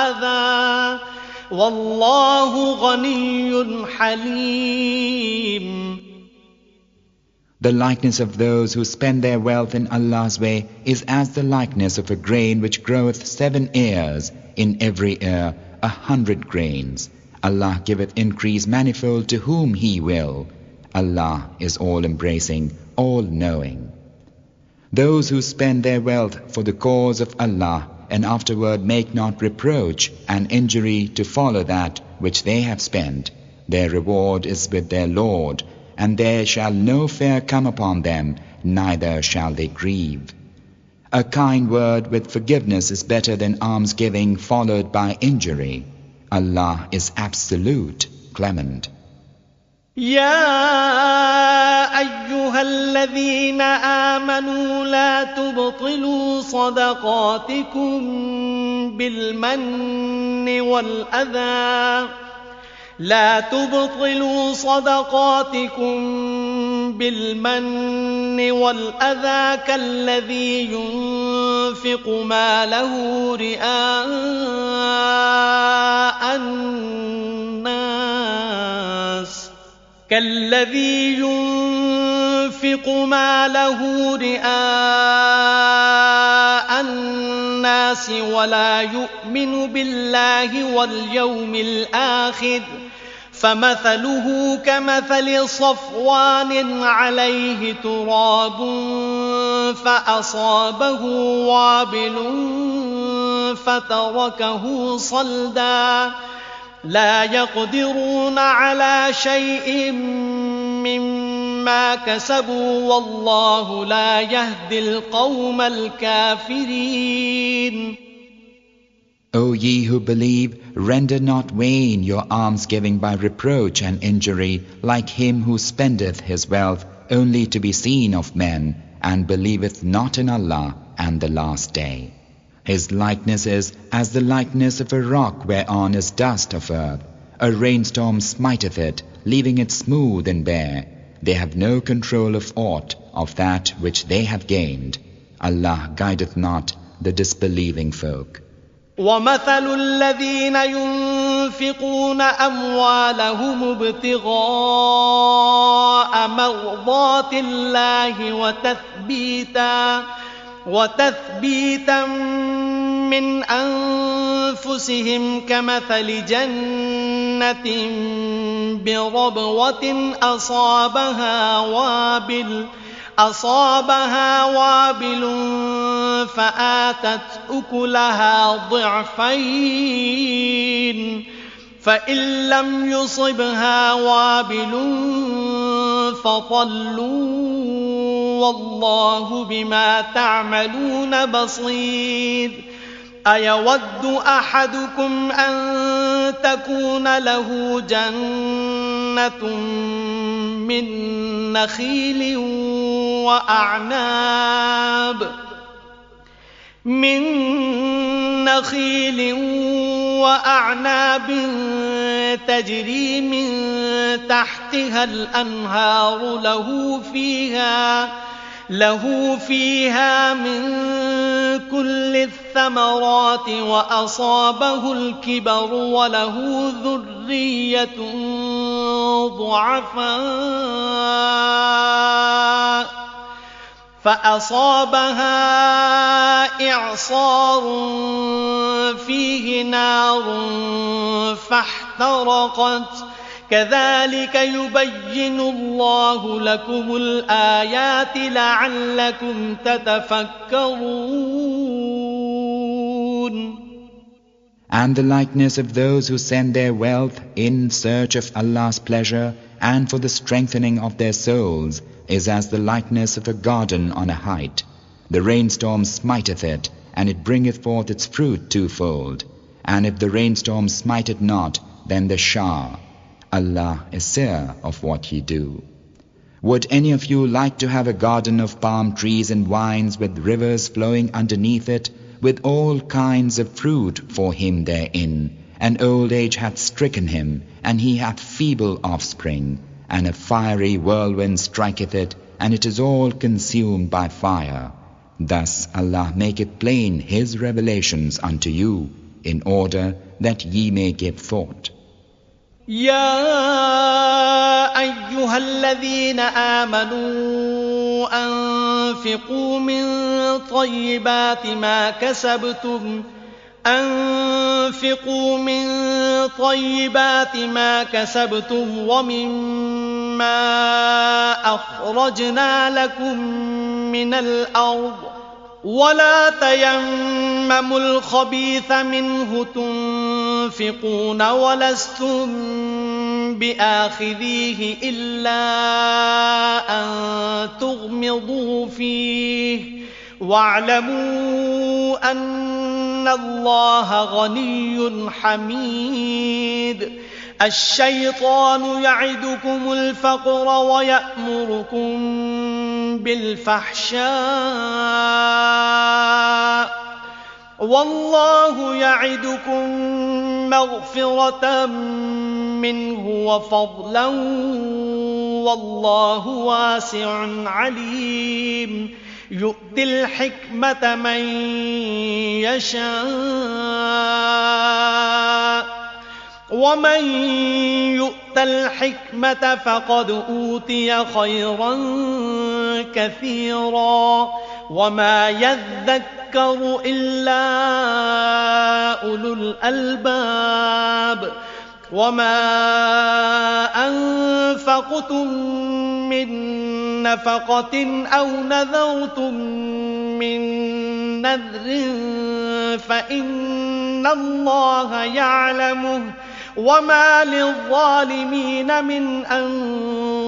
أذى والله غني حليم. The likeness of those who spend their wealth in Allah's way is as the likeness of a grain which groweth 7 ears, in every ear 100 grains. Allah giveth increase manifold to whom He will. Allah is all-embracing, all-knowing. Those who spend their wealth for the cause of Allah and afterward make not reproach and injury to follow that which they have spent, their reward is with their Lord, and there shall no fear come upon them, neither shall they grieve. A kind word with forgiveness is better than almsgiving followed by injury. Allah is absolute, clement. يا أيها الذين آمنوا لا تبطلوا صدقاتكم بالمن والأذى كالذي ينفق ماله رئاء الناس ولا يؤمن بالله واليوم الآخر فمثله كمثل صفوان عليه تراب فأصابه وابل فتركه صلدا لا يقدرون على شيء مما كسبوا والله لا يهدي القوم الكافرين. O ye who believe, render not vain your almsgiving by reproach and injury, like him who spendeth his wealth only to be seen of men, and believeth not in Allah and the last day. His likeness is as the likeness of a rock whereon is dust of earth. A rainstorm smiteth it, leaving it smooth and bare. They have no control of aught of that which they have gained. Allah guideth not the disbelieving folk. ومثل الذين ينفقون أموالهم ابتغاء مرضات الله وتثبيتا من أنفسهم كمثل جنة بربوة أصابها وابل فآتت أكلها ضعفين فإن لم يصبها وابل فطل والله بما تعملون بصير. أيود أحدكم أن تكون له جنة من نخيل وأعناب تجري من تحتها الأنهار له فيها من كل الثمرات وأصابه الكبر وله ذرية ضعفاء فأصابها إعصار فيه نار فاحترقت كذلك يبين الله لكم الآيات لعلكم تتفكرون. And the likeness of those who send their wealth in search of Allah's pleasure and for the strengthening of their souls is as the likeness of a garden on a height. The rainstorm smiteth it, and it bringeth forth its fruit twofold. And if the rainstorm smite it not, then the shower. Allah is seer of what ye do. Would any of you like to have a garden of palm trees and vines with rivers flowing underneath it, with all kinds of fruit for him therein, and old age hath stricken him, and he hath feeble offspring, and a fiery whirlwind striketh it, and it is all consumed by fire. Thus Allah maketh plain His revelations unto you, in order that ye may give thought. يا أيها الذين آمنوا أنفقوا من طيبات ما كسبتم ومما أخرجنا لكم من الأرض ولا تيمموا الخبيث منه تنفقون ولستم بآخذيه إلا أن تغمضوا فيه واعلموا أن الله غني حميد الشيطان يعدكم الفقر ويأمركم بالفحشاء والله يعدكم مغفرة منه وفضلا والله واسع عليم يؤتي الحكمة من يشاء ومن يؤت الحكمة فقد أوتي خيرا كثيرا وما يذكر إلا أولو الألباب وما أنفقتم من نفقة أو نذرتم من نذر فإن الله يعلمه وما للظالمين من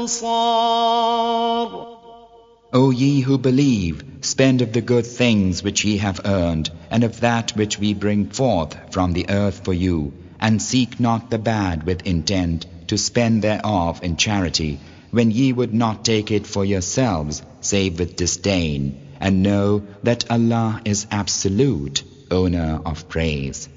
أنصار. O ye who believe, spend of the good things which ye have earned, and of that which we bring forth from the earth for you, and seek not the bad with intent to spend thereof in charity, when ye would not take it for yourselves, save with disdain, and know that Allah is absolute, owner of praise.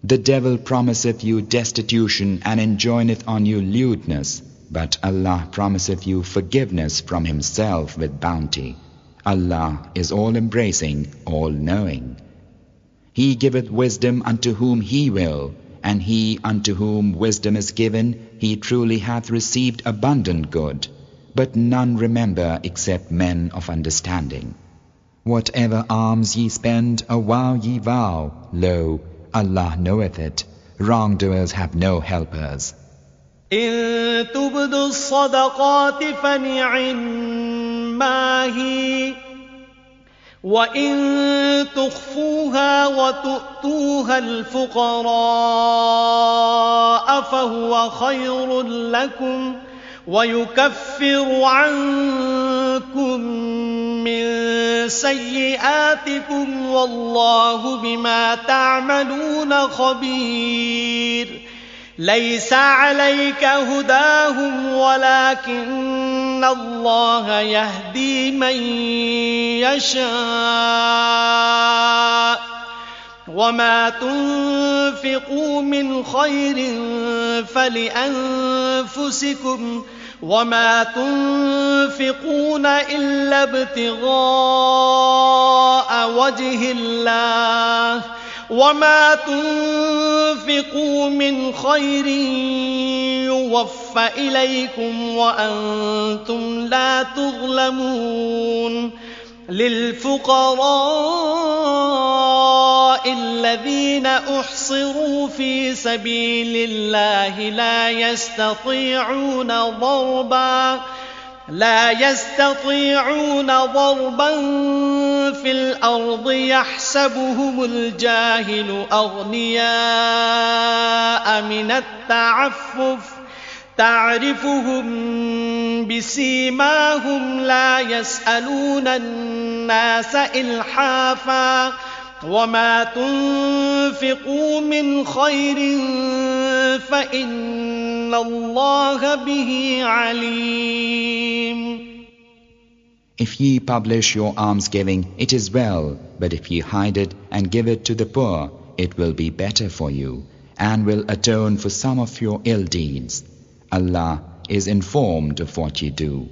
The devil promiseth you destitution and enjoineth on you lewdness, but Allah promiseth you forgiveness from Himself with bounty. Allah is all-embracing, all-knowing. He giveth wisdom unto whom He will, and he unto whom wisdom is given, he truly hath received abundant good. But none remember except men of understanding. Whatever alms ye spend, a vow ye vow, lo, Allah knoweth it. Wrongdoers have no helpers. إن تبدوا الصدقات فنعما هي وإن تخفوها وتؤتوها الفقراء فهو خير لكم ويكفر عنكم من سيئاتكم والله بما تعملون خبير. ليس عليك هداهم ولكن الله يهدي من يشاء وما تنفقوا من خير فلأنفسكم وما تنفقون إلا ابتغاء وجه الله وما تنفقوا من خير يوفى إليكم وأنتم لا تظلمون. للفقراء الذين أحصروا في سبيل الله لا يستطيعون ضربا في الأرض يحسبهم الجاهل أغنياء من التعفف تعرفهم بسيماهم لا يسألون الناس إلحافا وما تنفقوا من خير فإن الله به عليم. If ye publish your almsgiving, it is well, but if ye hide it and give it to the poor, it will be better for you, and will atone for some of your ill deeds. Allah is informed of what ye do.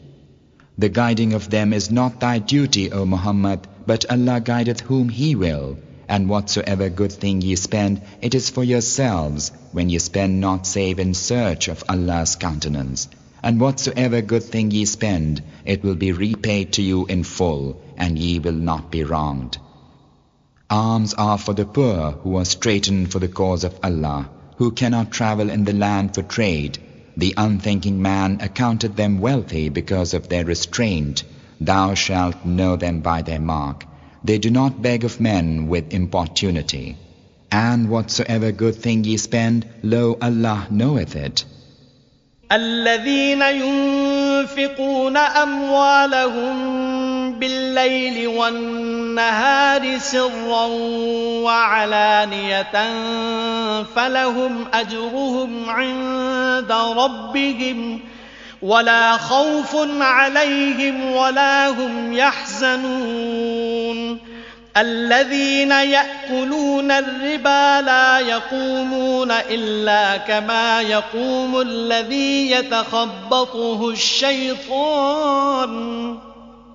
The guiding of them is not thy duty, O Muhammad, but Allah guideth whom He will, and whatsoever good thing ye spend, it is for yourselves, when ye spend not save in search of Allah's countenance. And whatsoever good thing ye spend, it will be repaid to you in full, and ye will not be wronged. Alms are for the poor who are straitened for the cause of Allah, who cannot travel in the land for trade. The unthinking man accounted them wealthy because of their restraint. Thou shalt know them by their mark. They do not beg of men with importunity. And whatsoever good thing ye spend, lo, Allah knoweth it. الذين ينفقون أموالهم بالليل والنهار سرا وعلانية فلهم أجرهم عند ربهم ولا خوف عليهم ولا هم يحزنون الذين يأكلون الربا لا يقومون إلا كما يقوم الذي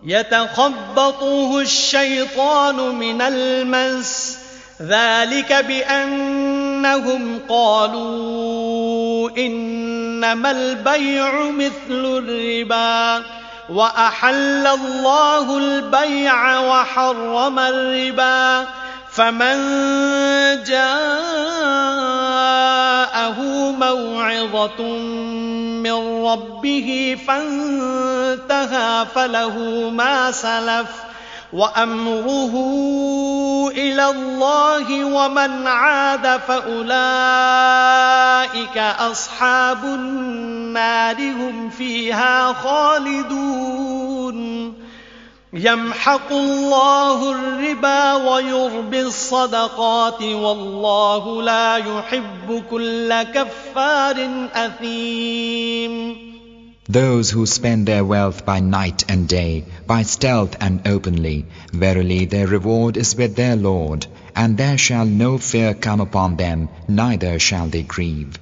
يتخبطه الشيطان من المس ذلك بأنهم قالوا إنما البيع مثل الربا وأحل الله البيع وحرم الربا فمن جاءه موعظة من ربه فانتهى فله ما سلف وأمره إلى الله ومن عاد فأولئك أصحاب النار هم فيها خالدون يمحق الله الربا ويربي الصدقات والله لا يحب كل كفار أثيم. Those who spend their wealth by night and day, by stealth and openly, verily their reward is with their Lord, and there shall no fear come upon them, neither shall they grieve.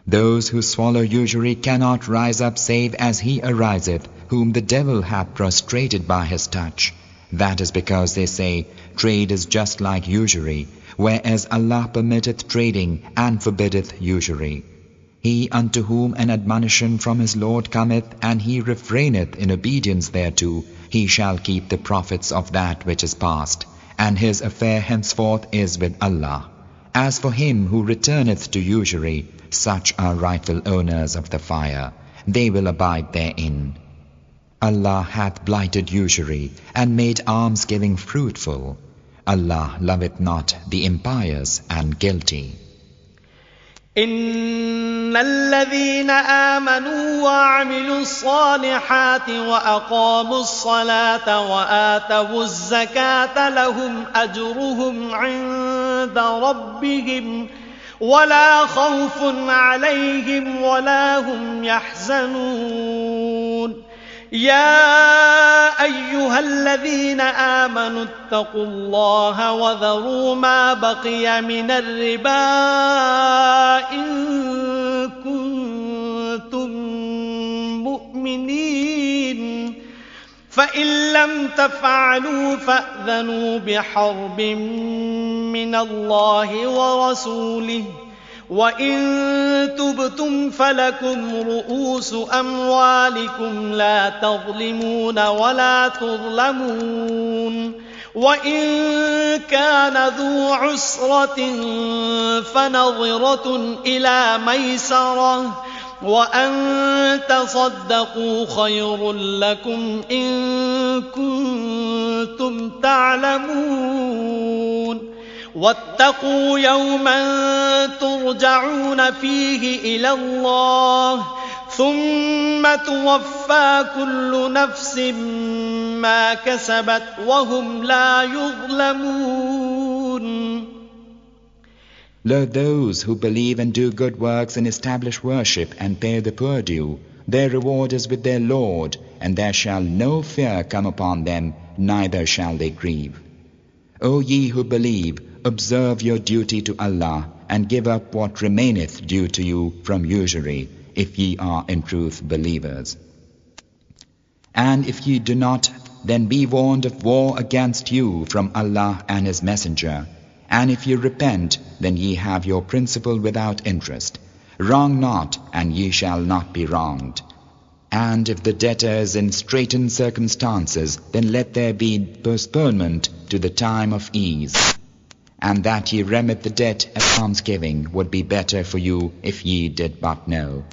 Those who swallow usury cannot rise up save as he ariseth, whom the devil hath prostrated by his touch. That is because they say, trade is just like usury, whereas Allah permitteth trading and forbiddeth usury. He unto whom an admonition from his Lord cometh, and he refraineth in obedience thereto, he shall keep the profits of that which is past, and his affair henceforth is with Allah. As for him who returneth to usury, such are rightful owners of the fire, they will abide therein. Allah hath blighted usury, and made almsgiving fruitful. Allah loveth not the impious and guilty. إن الذين آمنوا وعملوا الصالحات وأقاموا الصلاة وآتوا الزكاة لهم أجرهم عند ربهم ولا خوف عليهم ولا هم يحزنون يا أيها الذين آمنوا اتقوا الله وذروا ما بقي من الربا إن كنتم مؤمنين فإن لم تفعلوا فأذنوا بحرب من الله ورسوله وإن تبتم فلكم رؤوس أموالكم لا تظلمون ولا تظلمون وإن كان ذو عسرة فنظرة إلى ميسرة وأن تصدقوا خير لكم إن كنتم تعلمون واتقوا يوما ترجعون فيه إلى الله ثم توفى كل نفس ما كسبت وهم لا يظلمون. Lo, those who believe and do good works and establish worship and pay the poor due, their reward is with their Lord, and there shall no fear come upon them, neither shall they grieve. O ye who believe, observe your duty to Allah, and give up what remaineth due to you from usury, if ye are in truth believers. And if ye do not, then be warned of war against you from Allah and His Messenger. And if ye repent, then ye have your principal without interest. Wrong not, and ye shall not be wronged. And if the debtor is in straitened circumstances, then let there be postponement to the time of ease. And that ye remit the debt as almsgiving would be better for you if ye did but know.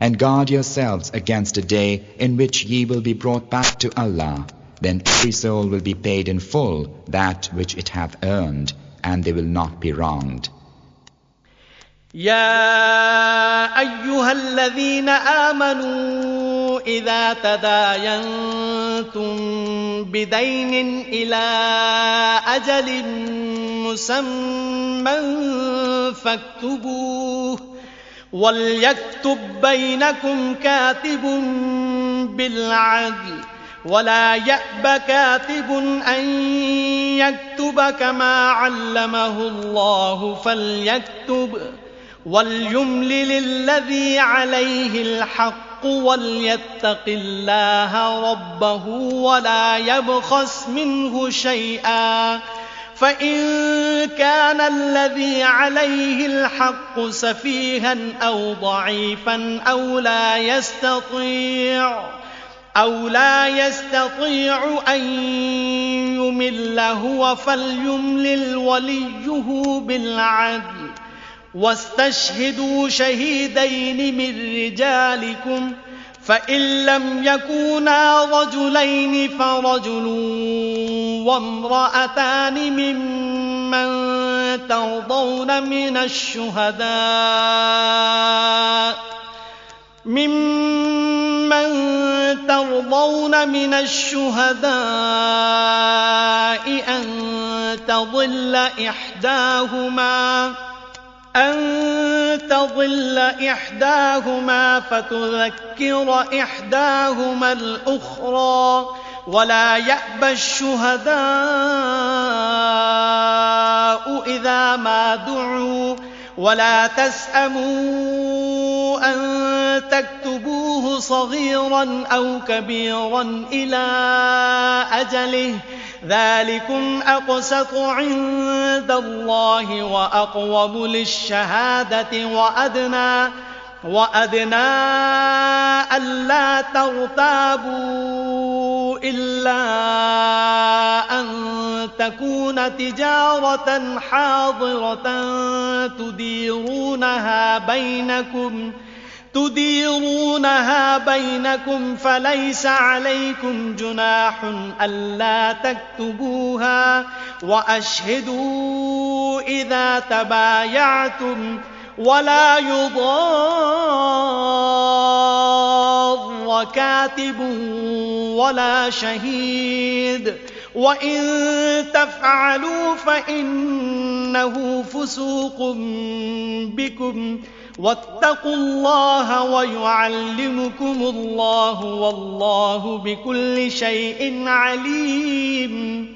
And guard yourselves against a day in which ye will be brought back to Allah. Then every soul will be paid in full that which it hath earned, and they will not be wronged. يا أيها الذين آمنوا إذا تداينتم بدين إلى أجل مسمى فاكتبوه وليكتب بينكم كاتب بالعدل ولا يأب كاتب أن يكتب كما علمه الله فليكتب وليملل الذي عليه الحق وليتق الله ربه ولا يبخس منه شيئا فإن كان الذي عليه الحق سفيها أو ضعيفا أو لا يستطيع أن يمل هو فليملل وليه بالعدل واستشهدوا شهيدين من رجالكم فإن لم يكونا رجلين فرجل وامرأتان ممن ترضون من الشهداء أن تضل إحداهما فتذكر إحداهما الأخرى ولا يأبى الشهداء إذا ما دعوا ولا تسأموا أن تكتبوه صغيرا أو كبيرا إلى أجله ذلكم أقسط عند الله وأقوم للشهادة وأدنى ألا ترتابوا إلا أن تكون تجارة حاضرة تديرونها بينكم فليس عليكم جناح ألا تكتبوها وأشهدوا إذا تبايعتم ولا يضار كاتب ولا شهيد وإن تفعلوا فإنه فسوق بكم واتقوا الله ويعلمكم الله والله بكل شيء عليم.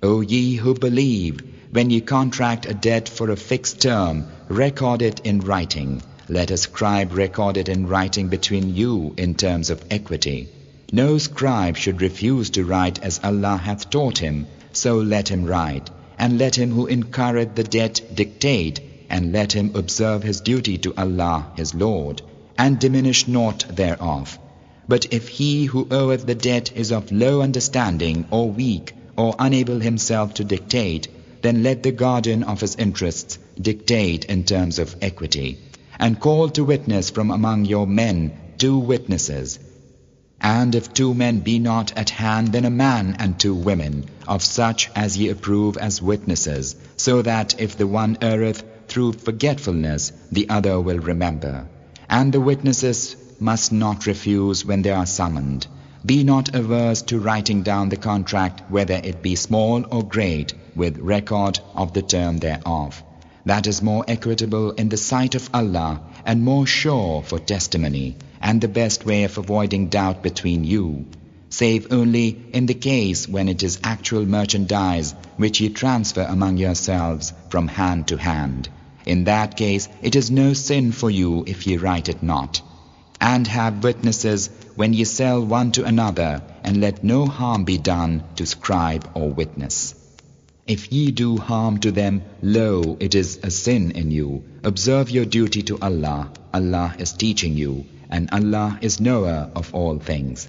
O ye who believe, when ye contract a debt for a fixed term, record it in writing. Let a scribe record it in writing between you in terms of equity. No scribe should refuse to write as Allah hath taught him, so let him write. And let him who incurreth the debt dictate, and let him observe his duty to Allah his Lord, and diminish naught thereof. But if he who oweth the debt is of low understanding, or weak, or unable himself to dictate, then let the guardian of his interests dictate in terms of equity. And call to witness from among your men 2 witnesses. And if 2 men be not at hand, then a man and 2 women, of such as ye approve as witnesses, so that if the one erreth through forgetfulness, the other will remember. And the witnesses must not refuse when they are summoned. Be not averse to writing down the contract, whether it be small or great, with record of the term thereof. That is more equitable in the sight of Allah, and more sure for testimony, and the best way of avoiding doubt between you, save only in the case when it is actual merchandise which ye transfer among yourselves from hand to hand. In that case it is no sin for you if ye write it not. And have witnesses when ye sell one to another, and let no harm be done to scribe or witness. If ye do harm to them, lo, it is a sin in you. Observe your duty to Allah. Allah is teaching you, and Allah is knower of all things.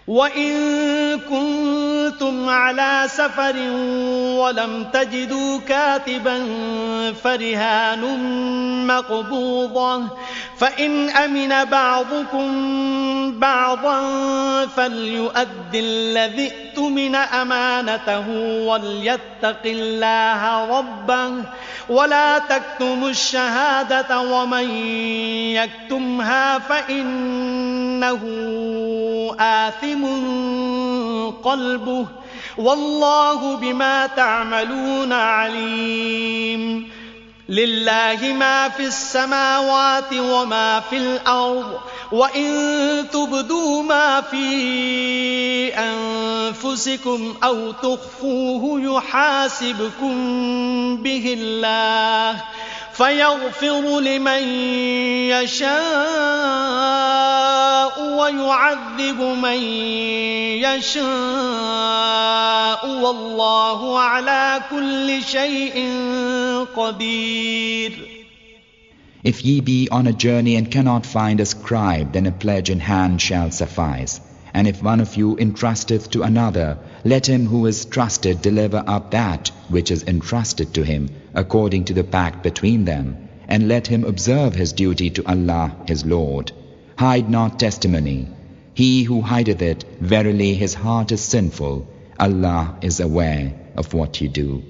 وَإِن كُنتُمْ عَلَى سَفَرٍ وَلَمْ تَجِدُوا كَاتِبًا فَرِهَانٌ مَّقْبُوضَةٌ فَإِنْ أَمِنَ بَعْضُكُم بَعْضًا فَلْيُؤَدِّ الَّذِي اؤْتُمِنَ أَمَانَتَهُ وَلْيَتَّقِ اللَّهَ رَبَّهُ وَلَا تَكْتُمُوا الشَّهَادَةَ وَمَن يَكْتُمْهَا فَإِنَّهُ آثِمٌ قَلْبُهُ وَاللَّهُ بِمَا تَعْمَلُونَ عَلِيمٌ لله ما في السماوات وما في الأرض وإن تبدوا ما في أنفسكم أو تخفوه يحاسبكم به الله فيغفر لمن يشاء ويعذب من يشاء والله على كل شيء قدير. If ye be on a journey and cannot find a scribe, then a pledge in hand shall suffice. And if one of you entrusteth to another, let him who is trusted deliver up that which is entrusted to him, according to the pact between them, and let him observe his duty to Allah his Lord. Hide not testimony. He who hideth it, verily his heart is sinful. Allah is aware of what ye do.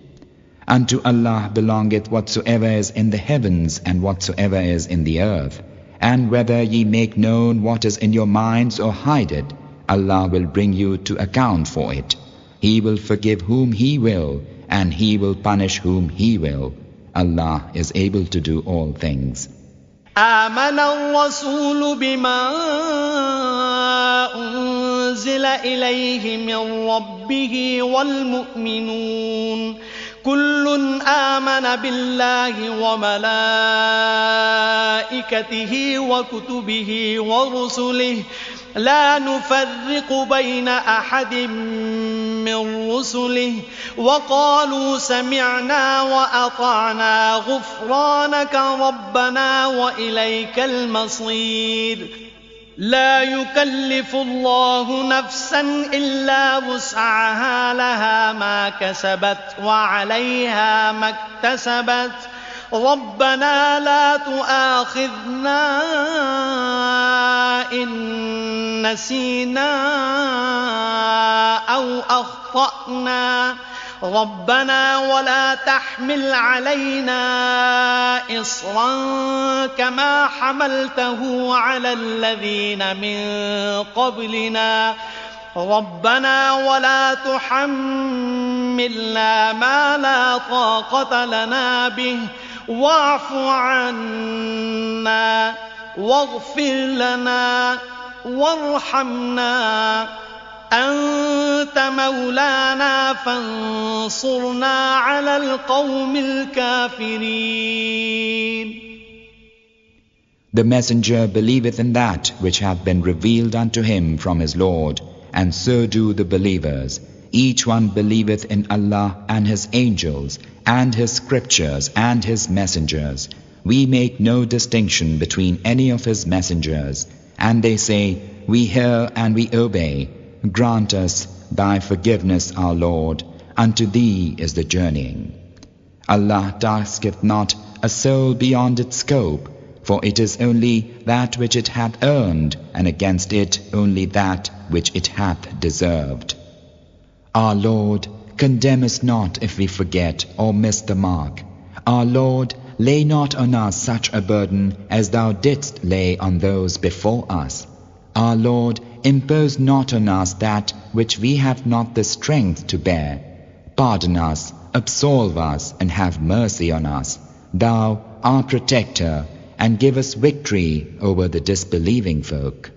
Unto Allah belongeth whatsoever is in the heavens and whatsoever is in the earth. And whether ye make known what is in your minds or hide it, Allah will bring you to account for it. He will forgive whom He will, and He will punish whom He will. Allah is able to do all things. آمن الرسول بما أنزل إليه من ربه والمؤمنون كل آمن بالله وملائكته وكتبه ورسله لا نفرق بين أحد من رسله وقالوا سمعنا وأطعنا غفرانك ربنا وإليك المصير. لا يكلف الله نفسا إلا وسعها لها ما كسبت وعليها ما اكتسبت ربنا لا تؤاخذنا إن نسينا أو أخطأنا ربنا ولا تحمل علينا إصرا كما حملته على الذين من قبلنا ربنا ولا تحملنا ما لا طاقة لنا به واعف عنا واغفر لنا وارحمنا أنت مولانا فانصرنا على القوم الكافرين. The messenger believeth in that which hath been revealed unto him from his Lord, and so do the believers. Each one believeth in Allah and His angels, and His scriptures and His messengers. We make no distinction between any of His messengers. And they say, we hear and we obey. Grant us Thy forgiveness, our Lord. Unto Thee is the journeying. Allah tasketh not a soul beyond its scope, for it is only that which it hath earned, and against it only that which it hath deserved. Our Lord, condemn us not if we forget or miss the mark. Our Lord, lay not on us such a burden as Thou didst lay on those before us. Our Lord, impose not on us that which we have not the strength to bear. Pardon us, absolve us, and have mercy on us. Thou, our protector, and give us victory over the disbelieving folk.